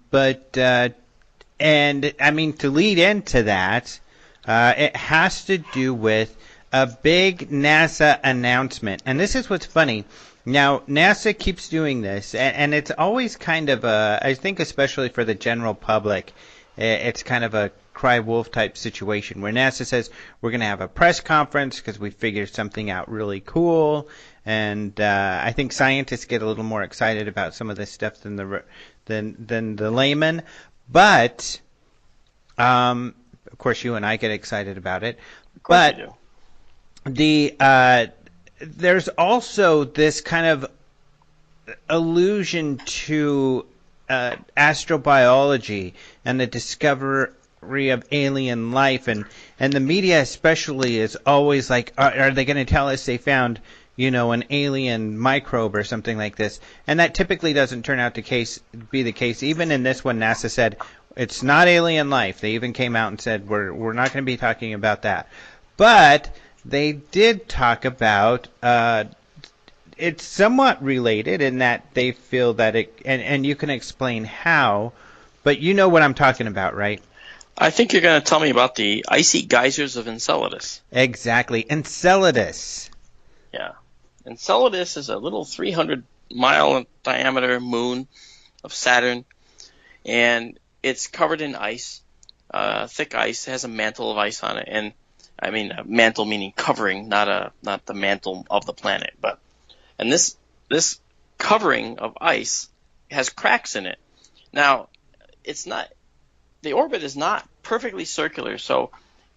I mean, to lead into that, it has to do with a big NASA announcement. And this is what's funny. Now, NASA keeps doing this, and it's always kind of I think especially for the general public, it's kind of a cry wolf type situation where NASA says we're going to have a press conference because we figured something out really cool. And I think scientists get a little more excited about some of this stuff than the layman. But, of course, you and I get excited about it. Of course we do. There's also this kind of allusion to astrobiology and the discovery of alien life, and the media especially is always like, are they going to tell us they found an alien microbe or something like this? And that typically doesn't turn out to be the case. Even in this one, NASA said it's not alien life. They even came out and said we're not going to be talking about that. But they did talk about it's somewhat related in that they feel that it, and you can explain how, but you know what I'm talking about, right? I think you're going to tell me about the icy geysers of Enceladus. Exactly, Enceladus. Yeah. Enceladus is a little 300-mile diameter moon of Saturn, and it's covered in ice, thick ice. It has a mantle of ice on it, and I mean a mantle meaning covering, not the mantle of the planet. And this covering of ice has cracks in it. Now, the orbit is not perfectly circular, so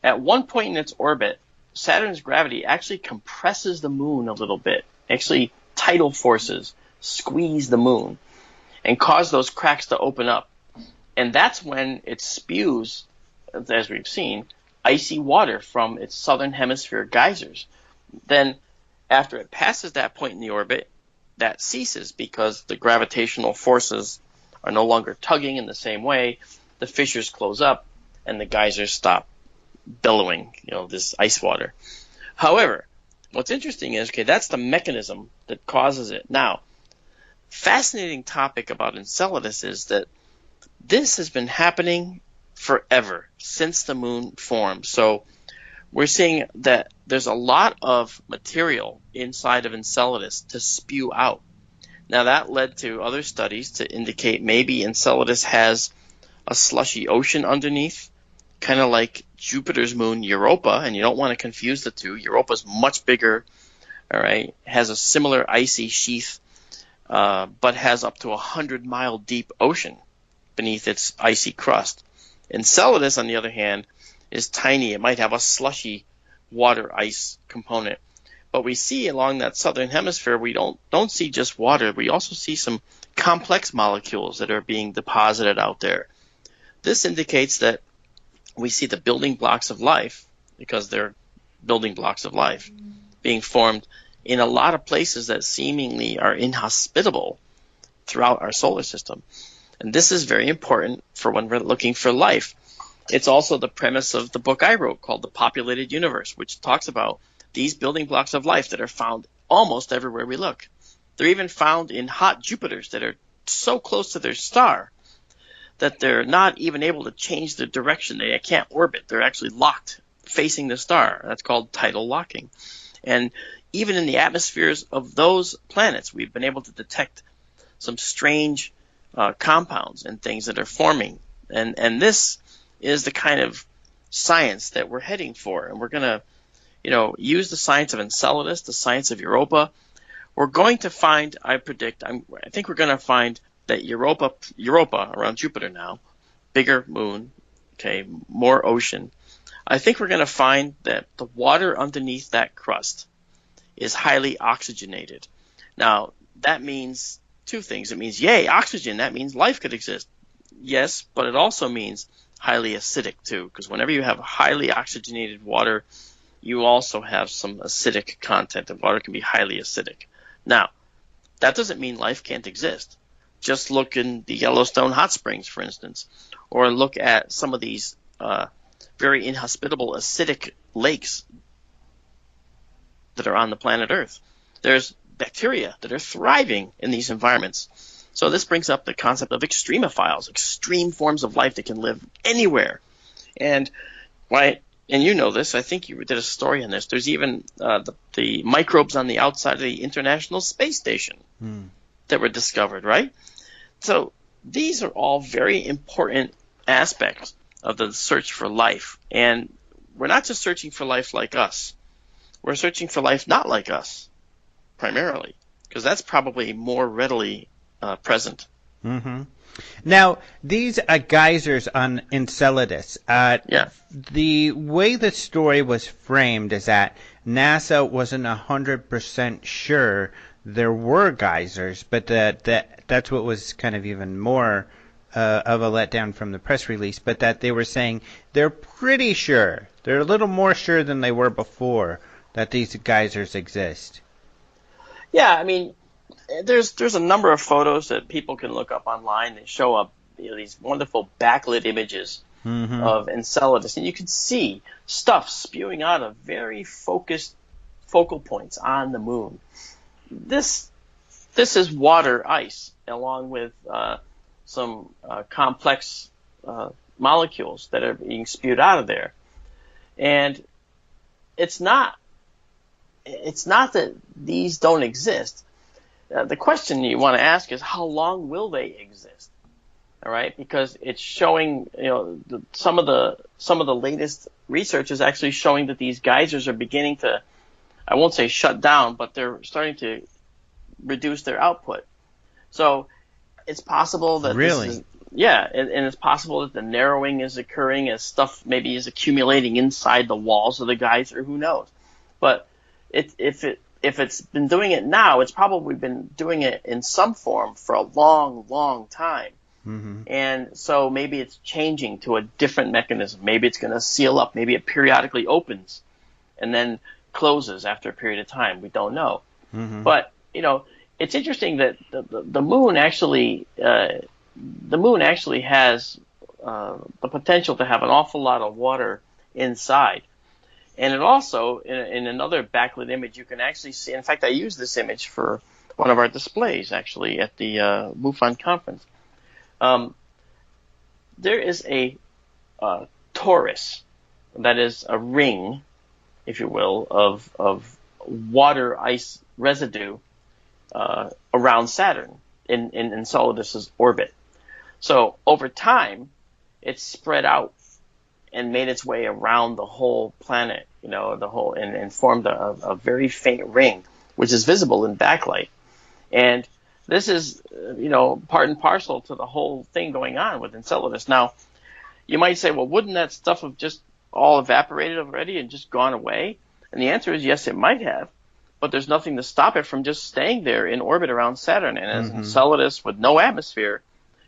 at one point in its orbit, Saturn's gravity actually compresses the moon a little bit. Actually, tidal forces squeeze the moon and cause those cracks to open up. And that's when it spews, as we've seen, icy water from its southern hemisphere geysers. Then, after it passes that point in the orbit, that ceases because the gravitational forces are no longer tugging in the same way. The fissures close up, and the geysers stop billowing, this ice water. However, what's interesting is, that's the mechanism that causes it. Now, fascinating topic about Enceladus is that this has been happening forever, since the moon formed. So we're seeing that there's a lot of material inside of Enceladus to spew out. Now, that led to other studies to indicate maybe Enceladus has a slushy ocean underneath, kind of like Jupiter's moon Europa, and you don't want to confuse the two. Europa's much bigger, all right, has a similar icy sheath, but has up to 100-mile deep ocean beneath its icy crust. Enceladus, on the other hand, is tiny. It might have a slushy water ice component, But we see along that southern hemisphere, we don't see just water. We also see some complex molecules that are being deposited out there. This indicates that we see the building blocks of life, because they're building blocks of life, being formed in a lot of places that seemingly are inhospitable throughout our solar system. And this is very important for when we're looking for life. It's also the premise of the book I wrote called The Populated Universe, which talks about these building blocks of life that are found almost everywhere we look. They're even found in hot Jupiters that are so close to their star that they're not even able to change the direction. They can't orbit. They're actually locked facing the star. That's called tidal locking. And even in the atmospheres of those planets, we've been able to detect some strange compounds and things that are forming. And this is the kind of science that we're heading for. And we're going to use the science of Enceladus, the science of Europa. We're going to find, I think we're going to find that Europa around Jupiter now, bigger moon, okay, more ocean. I think we're going to find that the water underneath that crust is highly oxygenated. Now, that means two things. It means, yay, oxygen. That means life could exist. Yes, but it also means highly acidic too, because whenever you have highly oxygenated water, you also have some acidic content, and water can be highly acidic. Now, that doesn't mean life can't exist. Just look in the Yellowstone hot springs, for instance, or look at some of these very inhospitable acidic lakes that are on the planet Earth. There's bacteria that are thriving in these environments. So this brings up the concept of extremophiles, extreme forms of life that can live anywhere. And you know this, I think you did a story on this. There's even the microbes on the outside of the International Space Station that were discovered, right? So these are all very important aspects of the search for life. And we're not just searching for life like us. We're searching for life not like us, primarily, because that's probably more readily present. Mm-hmm. Now, these geysers on Enceladus, the way the story was framed is that NASA wasn't 100% sure there were geysers, but that's what was kind of even more of a letdown from the press release, but that they were saying they're pretty sure, they're a little more sure than they were before, that these geysers exist. Yeah, I mean, there's a number of photos that people can look up online that show up these wonderful backlit images of Enceladus, and you can see stuff spewing out of very focused focal points on the moon. This is water ice, along with some complex molecules that are being spewed out of there, and it's not that these don't exist. The question you want to ask is, how long will they exist? All right, because it's showing, some of the latest research is actually showing that these geysers are beginning to, I won't say shut down, but they're starting to reduce their output. So it's possible that and it's possible that the narrowing is occurring as stuff maybe is accumulating inside the walls of the geyser. Who knows? But if it's been doing it now, it's probably been doing it in some form for a long, long time. Mm-hmm. And so maybe it's changing to a different mechanism. Maybe it's going to seal up. Maybe it periodically opens and then closes after a period of time. We don't know. Mm-hmm. But, it's interesting that the moon actually has the potential to have an awful lot of water inside. And it also, in another backlit image, you can actually see, in fact, I used this image for one of our displays, actually, at the MUFON conference. There is a torus, that is a ring, if you will, of water ice residue around Saturn in Enceladus's orbit. So over time, it's spread out and made its way around the whole planet, and formed a very faint ring, which is visible in backlight. And this is, part and parcel to the whole thing going on with Enceladus. Now, you might say, well, wouldn't that stuff have just all evaporated already and just gone away? And the answer is yes, it might have. but there's nothing to stop it from just staying there in orbit around Saturn. And as Enceladus, with no atmosphere,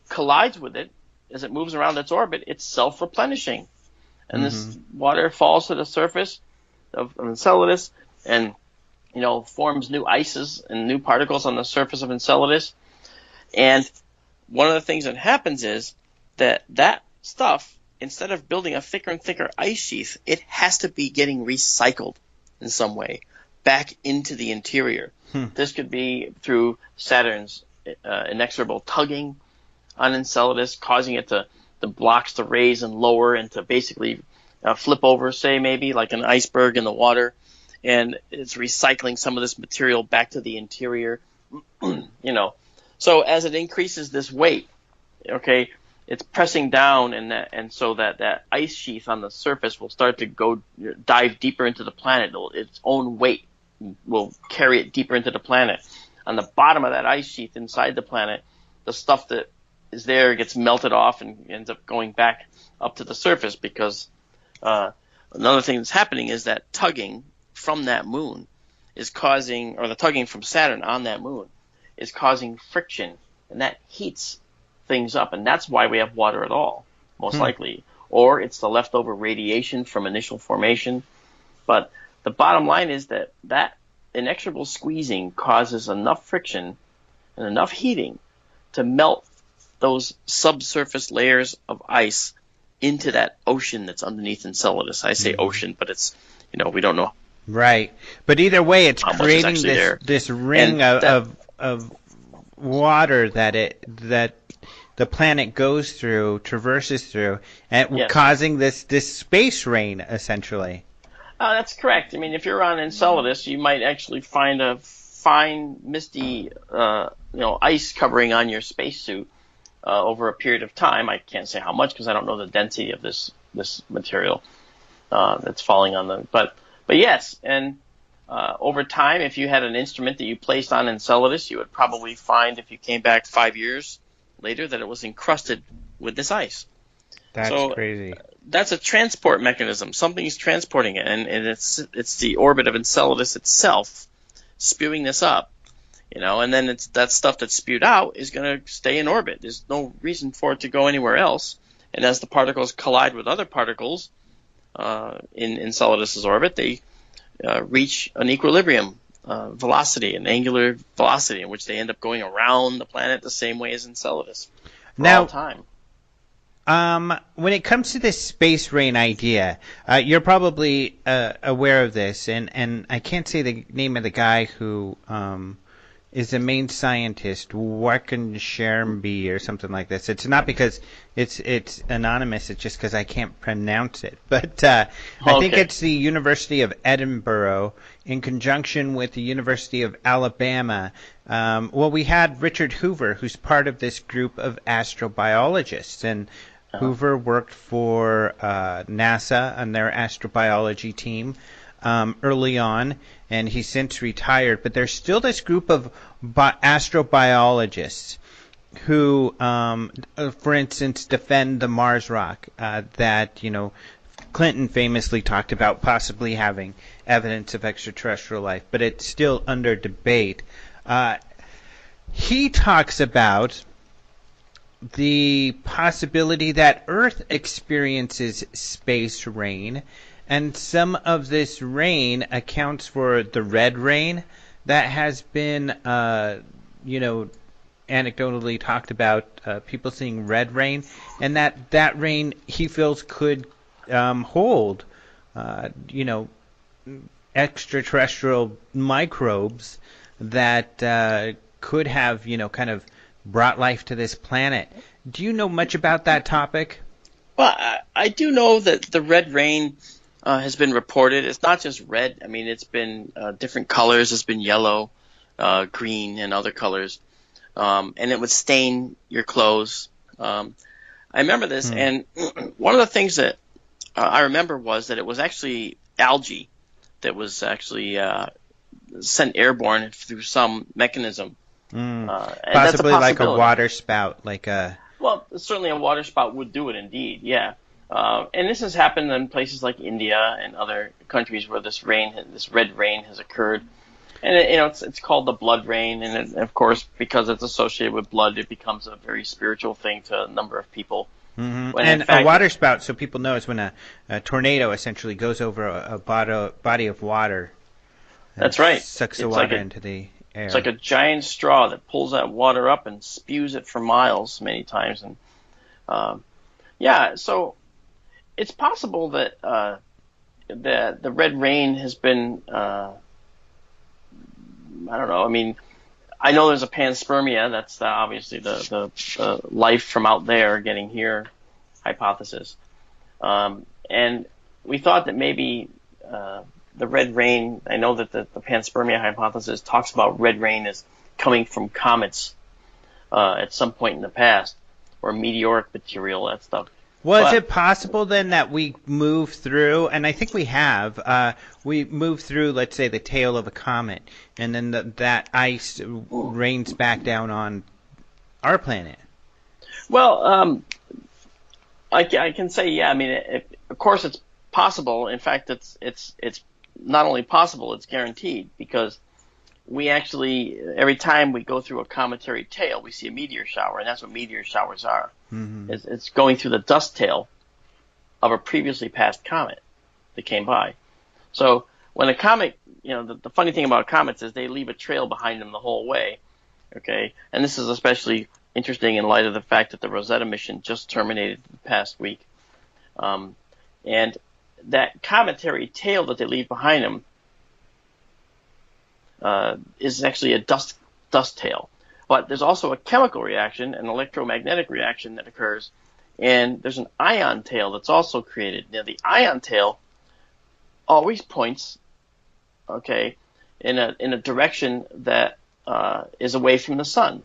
collides with it as it moves around its orbit, it's self-replenishing. And this water falls to the surface of Enceladus and, forms new ices and new particles on the surface of Enceladus. And one of the things that happens is that stuff, instead of building a thicker and thicker ice sheath, it has to be getting recycled in some way back into the interior. This could be through Saturn's inexorable tugging on Enceladus, causing it the blocks to raise and lower and to basically flip over, say, maybe like an iceberg in the water. And it's recycling some of this material back to the interior, So as it increases this weight, okay, it's pressing down, and so that ice sheath on the surface will start to dive deeper into the planet. Its own weight will carry it deeper into the planet. On the bottom of that ice sheath inside the planet, the stuff that is there gets melted off and ends up going back up to the surface, because another thing that's happening is that tugging from that moon is causing, or the tugging from Saturn on that moon is causing friction, and that heats things up, and that's why we have water at all, most likely. Or it's the leftover radiation from initial formation. But the bottom line is that inexorable squeezing causes enough friction and enough heating to melt those subsurface layers of ice into that ocean that's underneath Enceladus. I say ocean, but it's, we don't know. Right. But either way, it's creating this ring of water that the planet goes through, traverses through, and causing this space rain, essentially. That's correct. I mean, if you're on Enceladus, you might actually find a fine, misty, ice covering on your spacesuit over a period of time. I can't say how much because I don't know the density of this material that's falling on them. But yes, and over time, if you had an instrument that you placed on Enceladus, you would probably find, if you came back 5 years later, that it was encrusted with this ice. That's crazy. That's a transport mechanism. Something's transporting it, and it's the orbit of Enceladus itself spewing this up, and then it's that stuff that's spewed out is going to stay in orbit. There's no reason for it to go anywhere else. And as the particles collide with other particles in Enceladus's orbit, they reach an equilibrium velocity, an angular velocity, in which they end up going around the planet the same way as Enceladus for all time. When it comes to this space rain idea, you're probably aware of this, and I can't say the name of the guy who is the main scientist, Warken Shermby or something like this. It's not because it's anonymous, it's just because I can't pronounce it. But I think it's the University of Edinburgh in conjunction with the University of Alabama. We had Richard Hoover, who's part of this group of astrobiologists, and Hoover worked for NASA on their astrobiology team early on, and he's since retired. But there's still this group of astrobiologists who, for instance, defend the Mars rock that Clinton famously talked about possibly having evidence of extraterrestrial life, but it's still under debate. He talks about the possibility that Earth experiences space rain, and some of this rain accounts for the red rain that has been, anecdotally talked about, people seeing red rain, and that rain he feels could hold, extraterrestrial microbes that could have, kind of brought life to this planet. Do you know much about that topic? Well, I do know that the red rain has been reported. It's not just red. I mean, it's been different colors. It's been yellow, green, and other colors. And it would stain your clothes. I remember this, and one of the things that I remember was that it was actually algae that was actually sent airborne through some mechanism. Possibly like a water spout, Well, certainly a water spout would do it, indeed, yeah. And this has happened in places like India and other countries where this red rain has occurred. And it's called the blood rain, and of course, because it's associated with blood, it becomes a very spiritual thing to a number of people. Mm-hmm. And a water spout, so people know, is when a tornado essentially goes over a body of water. That's right. Sucks the water into the air. It's like a giant straw that pulls that water up and spews it for miles many times. And so it's possible that the red rain has been, I don't know. I mean, I know there's a panspermia. That's obviously the life from out there getting here hypothesis. And we thought that maybe the red rain, I know that the panspermia hypothesis talks about red rain as coming from comets at some point in the past, or meteoric material, that stuff. Was it possible then that we move through, and I think we have, we move through, let's say, the tail of a comet, and then that ice rains back down on our planet? Well, I can say, yeah. I mean, of course, it's possible. In fact, it's not only possible, it's guaranteed, because we actually, every time we go through a cometary tail, we see a meteor shower, and that's what meteor showers are. Mm-hmm. It's going through the dust tail of a previously passed comet that came by. So when a comet, the funny thing about comets is they leave a trail behind them the whole way, okay? And this is especially interesting in light of the fact that the Rosetta mission just terminated the past week. And that cometary tail that they leave behind them is actually a dust tail. But there's also a chemical reaction, an electromagnetic reaction that occurs, and there's an ion tail that's also created. Now, the ion tail always points, okay, in a direction that is away from the sun,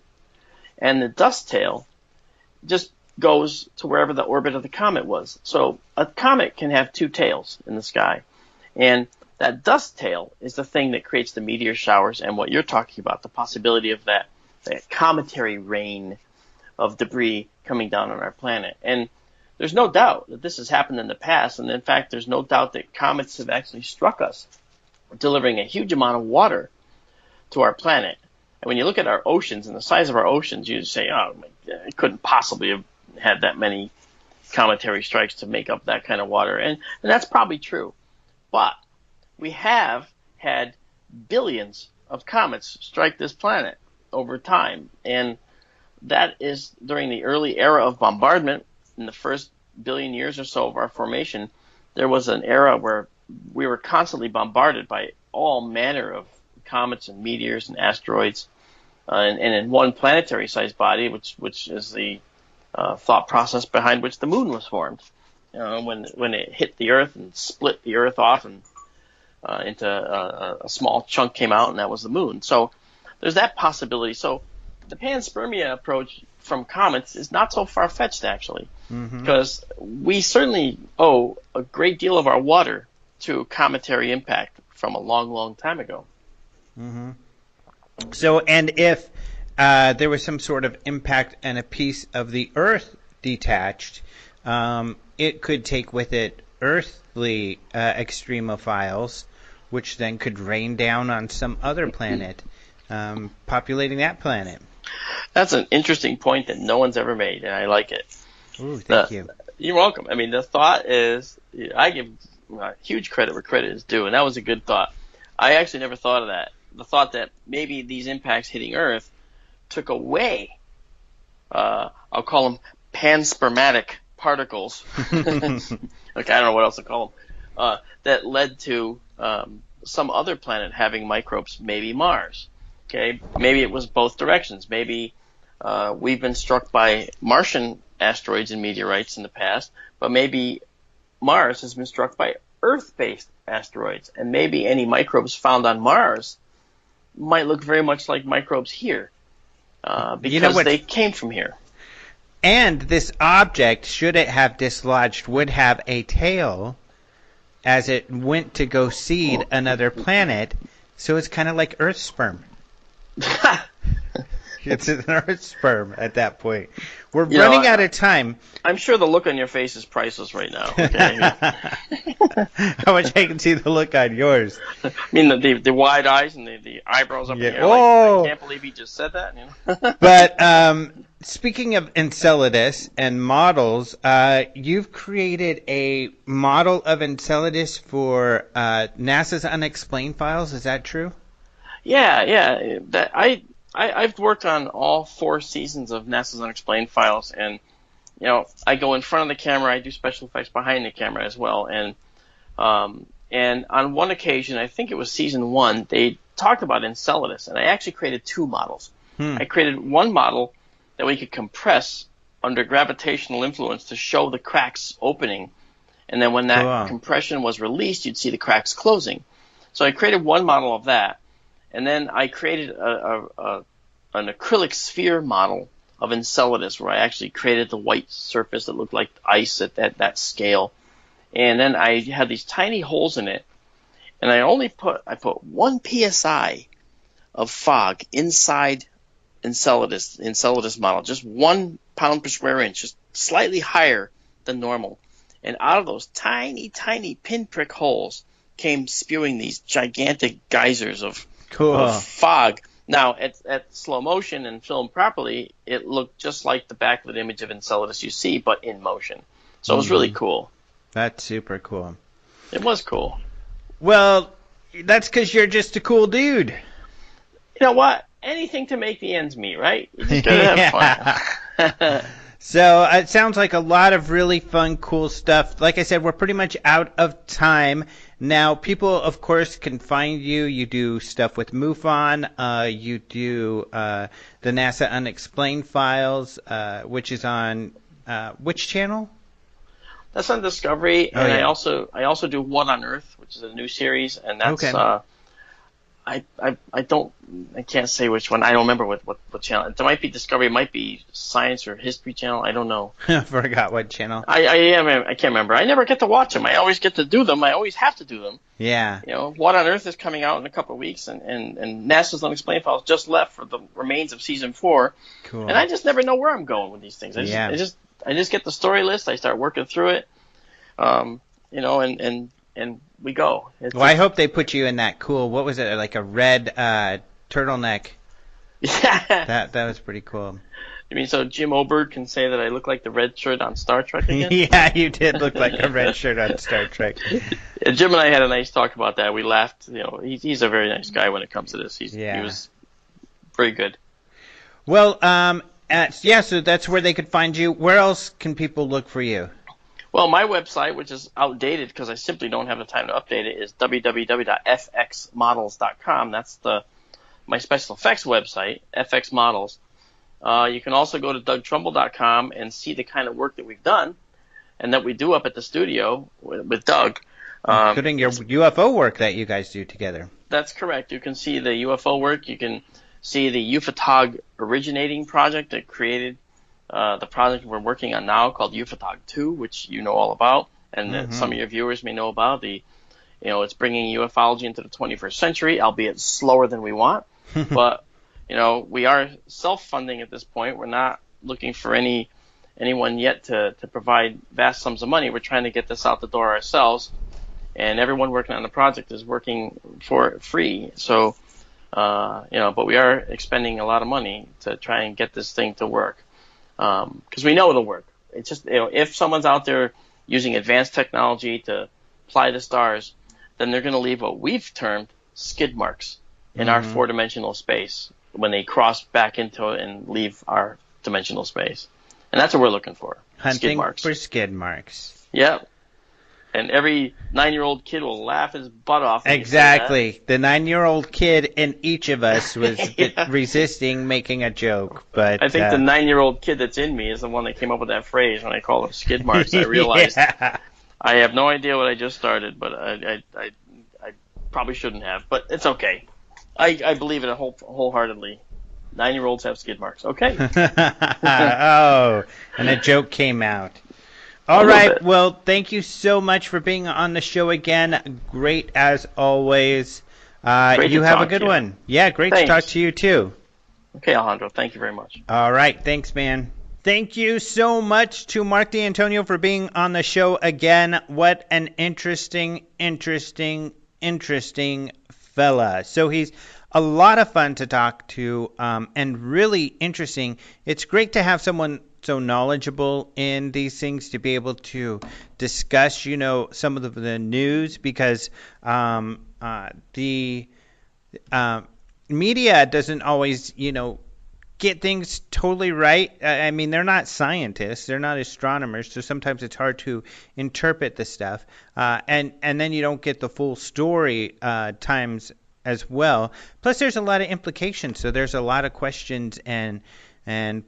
and the dust tail just goes to wherever the orbit of the comet was. So a comet can have two tails in the sky, and that dust tail is the thing that creates the meteor showers and what you're talking about, the possibility of that cometary rain of debris coming down on our planet. And there's no doubt that this has happened in the past, and in fact, there's no doubt that comets have actually struck us, delivering a huge amount of water to our planet. And when you look at our oceans and the size of our oceans, you say, oh, it couldn't possibly have had that many cometary strikes to make up that kind of water. And that's probably true. But we have had billions of comets strike this planet over time. And that is during the early era of bombardment. In the first billion years or so of our formation, there was an era where we were constantly bombarded by all manner of comets and meteors and asteroids, and in one planetary-sized body, which is the thought process behind which the moon was formed. When it hit the Earth and split the Earth off and into a small chunk came out, and that was the moon. So there's that possibility. So the panspermia approach from comets is not so far-fetched, actually, because we certainly owe a great deal of our water to cometary impact from a long, long time ago. Mm-hmm. So, and if there was some sort of impact and a piece of the Earth detached, it could take with it earthly extremophiles, which then could rain down on some other planet, populating that planet. That's an interesting point that no one's ever made, and I like it. Ooh, thank you. You're welcome. I mean, the thought is, I give huge credit where credit is due, and that was a good thought. I actually never thought of that. The thought that maybe these impacts hitting Earth took away, I'll call them panspermatic particles, okay, I don't know what else to call them, that led to some other planet having microbes, maybe Mars. Okay, maybe it was both directions. Maybe we've been struck by Martian asteroids and meteorites in the past, but maybe Mars has been struck by Earth-based asteroids, and maybe any microbes found on Mars might look very much like microbes here, because they came from here. And this object, should it have dislodged, would have a tail as it went to go seed another planet, so it's kind of like Earth sperm. It's an Earth sperm at that point, We're running out of time. I'm sure the look on your face is priceless right now. Okay. I wish I could see the look on yours. I mean, the wide eyes and the eyebrows up in the air. Oh. Like, I can't believe he just said that. You know? But speaking of Enceladus and models, you've created a model of Enceladus for NASA's unexplained files. Is that true? Yeah. I've worked on all 4 seasons of NASA's unexplained files, and I go in front of the camera. I do special effects behind the camera as well, and on one occasion, I think it was season 1, they talked about Enceladus, and I actually created 2 models. I created one model that we could compress under gravitational influence to show the cracks opening, and then when that compression was released, you'd see the cracks closing. So I created one model of that, and then I created an acrylic sphere model of Enceladus, where I actually created the white surface that looked like ice at that scale. And then I had these tiny holes in it, and I put 1 psi of fog inside Enceladus model, just 1 pound per square inch, just slightly higher than normal. And out of those tiny, tiny pinprick holes came spewing these gigantic geysers of fog. Now, at slow motion and filmed properly, it looked just like the backlit image of Enceladus you see, but in motion. So it was really cool. That's super cool. It was cool. Well, that's because you're just a cool dude. You know what? Anything to make the ends meet, right? You just gotta have fun. So it sounds like a lot of really fun, cool stuff. Like I said, we're pretty much out of time. Now, people, of course, can find you. You do stuff with MUFON. You do the NASA Unexplained Files, which is on which channel? That's on Discovery, and I also do What on Earth, which is a new series, and that's I can't say which one. I don't remember what channel. It might be Discovery, it might be Science or History Channel. I don't know. I forgot what channel. I can't remember. I never get to watch them. I always get to do them. I always have to do them. Yeah. What on Earth is coming out in a couple of weeks, and NASA's Unexplained Files just left for the remains of season 4. Cool. And I just never know where I'm going with these things. I just get the story list. I start working through it. And we go. I hope they put you in that cool, what was it, like a red turtleneck. Yeah. That was pretty cool. You mean so Jim Oberg can say that I look like the red shirt on Star Trek again? Yeah, you did look like a red shirt on Star Trek. Yeah, Jim and I had a nice talk about that. We laughed. He's a very nice guy when it comes to this. He was very good. Well, so that's where they could find you. Where else can people look for you? Well, my website, which is outdated because I simply don't have the time to update it, is www.fxmodels.com. That's my special effects website, FX Models. You can also go to dougtrumbull.com and see the kind of work that we've done and that we do up at the studio with Doug. Including your UFO work that you guys do together. That's correct. You can see the UFO work. You can see the UFOTOG originating project that created the project we're working on now called UFOTOG 2, which you know all about, and that some of your viewers may know about. It's bringing ufology into the 21st century, albeit slower than we want. But, we are self-funding at this point. We're not looking for anyone yet to provide vast sums of money. We're trying to get this out the door ourselves, and everyone working on the project is working for it free. So, but we are expending a lot of money to try and get this thing to work. Because we know it'll work. It's just, if someone's out there using advanced technology to fly the stars, then they're going to leave what we've termed skid marks in our 4-dimensional space when they cross back into it and leave our dimensional space. And that's what we're looking for. Hunting skid marks. For skid marks. Yep. And every 9-year-old kid will laugh his butt off. Exactly. The 9-year-old kid in each of us was resisting making a joke. But I think the 9-year-old kid that's in me is the one that came up with that phrase when I called them skid marks. I realized I have no idea what I just started, but I probably shouldn't have. But it's okay. I believe it wholeheartedly. 9-year-olds have skid marks. Okay. Oh, and a joke came out. All right. Well, thank you so much for being on the show again. Great as always. You have a good one. Yeah, great to talk to you too. Okay, Alejandro. Thank you very much. All right. Thanks, man. Thank you so much to Mark D'Antonio for being on the show again. What an interesting fella. So he's a lot of fun to talk to, and really interesting. It's great to have someone so knowledgeable in these things to be able to discuss, some of the news, because the media doesn't always, get things totally right. I mean, they're not scientists, they're not astronomers, so sometimes it's hard to interpret the stuff, and then you don't get the full story times as well. Plus, there's a lot of implications, so there's a lot of questions and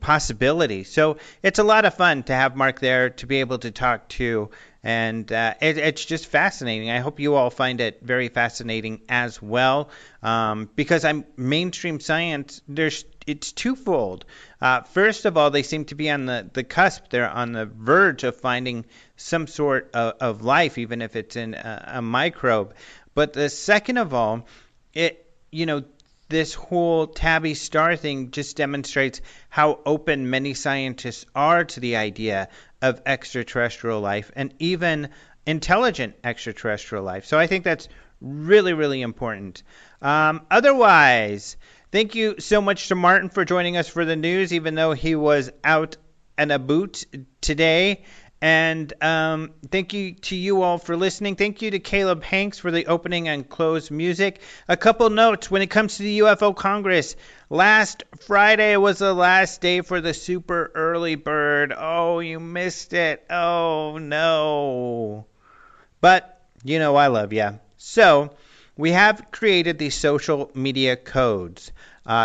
possibilities. So it's a lot of fun to have Mark there to be able to talk to, and it's just fascinating. I hope you all find it very fascinating as well, because mainstream science, it's twofold. First of all, they seem to be on the cusp. They're on the verge of finding some sort of life, even if it's in a microbe. But the second of all, this whole Tabby star thing just demonstrates how open many scientists are to the idea of extraterrestrial life, and even intelligent extraterrestrial life. So I think that's really, really important. Otherwise, thank you so much to Martin for joining us for the news, even though he was out and about today. And thank you to you all for listening. Thank you to Caleb Hanks for the opening and close music. A couple notes when it comes to the UFO Congress. Last Friday was the last day for the super early bird. Oh, you missed it. Oh, no. But, I love you. So, we have created these social media codes.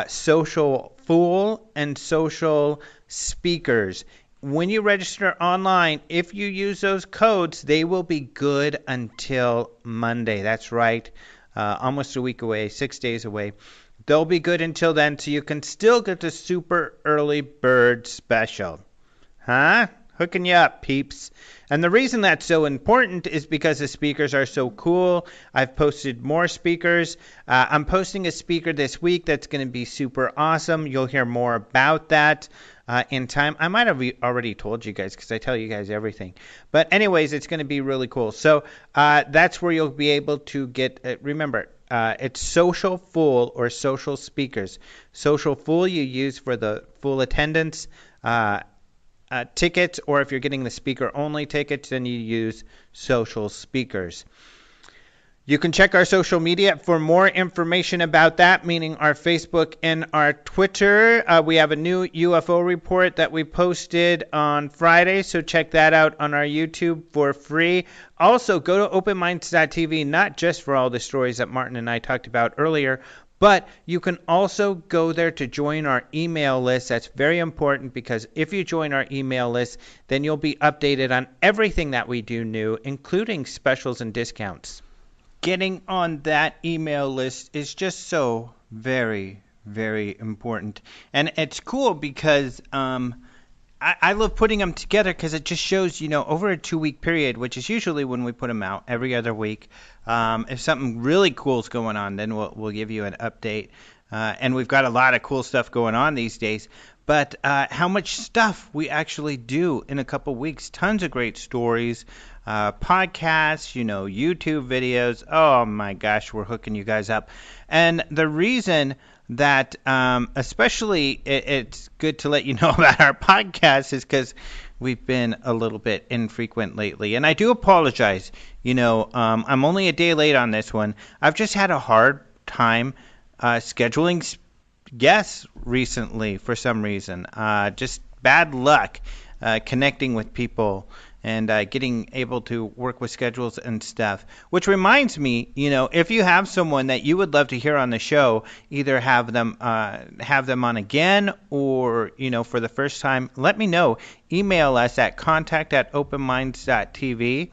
Social Fool and Social Speakers. When you register online, if you use those codes, they will be good until Monday. That's right. Almost a week away, 6 days away. They'll be good until then, so you can still get the super early bird special. Huh? Hooking you up, peeps. And the reason that's so important is because the speakers are so cool. I've posted more speakers. I'm posting a speaker this week that's going to be super awesome. You'll hear more about that in time. I might have already told you guys, because I tell you guys everything. But anyways, it's going to be really cool. So that's where you'll be able to get, remember, it's Social Fool or Social Speakers. Social Fool you use for the full attendance tickets, or if you're getting the speaker-only tickets, then you use Social Speakers. You can check our social media for more information about that, meaning our Facebook and our Twitter. We have a new UFO report that we posted on Friday, so check that out on our YouTube for free. Also, go to openminds.tv, not just for all the stories that Martin and I talked about earlier, but you can also go there to join our email list. That's very important, because if you join our email list, then you'll be updated on everything that we do new, including specials and discounts. Getting on that email list is just so very, very important. And it's cool because I love putting them together, because it just shows, over a 2-week period, which is usually when we put them out every other week. If something really cool is going on, then we'll give you an update. And we've got a lot of cool stuff going on these days. But how much stuff we actually do in a couple weeks. Tons of great stories, podcasts, YouTube videos. Oh my gosh, we're hooking you guys up. And the reason that especially it's good to let you know about our podcast is because we've been a little bit infrequent lately. And I do apologize. I'm only a day late on this one. I've just had a hard time scheduling guests recently for some reason. Just bad luck connecting with people and getting able to work with schedules and stuff. Which reminds me, if you have someone that you would love to hear on the show, either have them on again, or for the first time, let me know. Email us at contact@openminds.tv.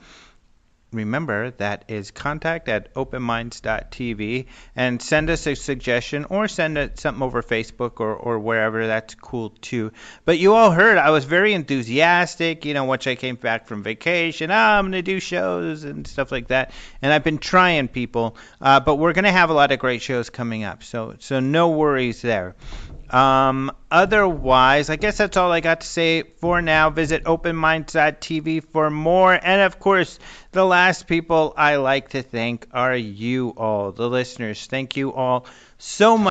Remember, that is contact@openminds.tv, and send us a suggestion, or send something over Facebook or wherever. That's cool too. But you all heard I was very enthusiastic, once I came back from vacation. I'm going to do shows and stuff like that. And I've been trying, people. But we're going to have a lot of great shows coming up. So no worries there. Otherwise, I guess that's all I got to say for now. Visit openminds.tv for more. And of course, the last people I like to thank are you all, the listeners. Thank you all so much.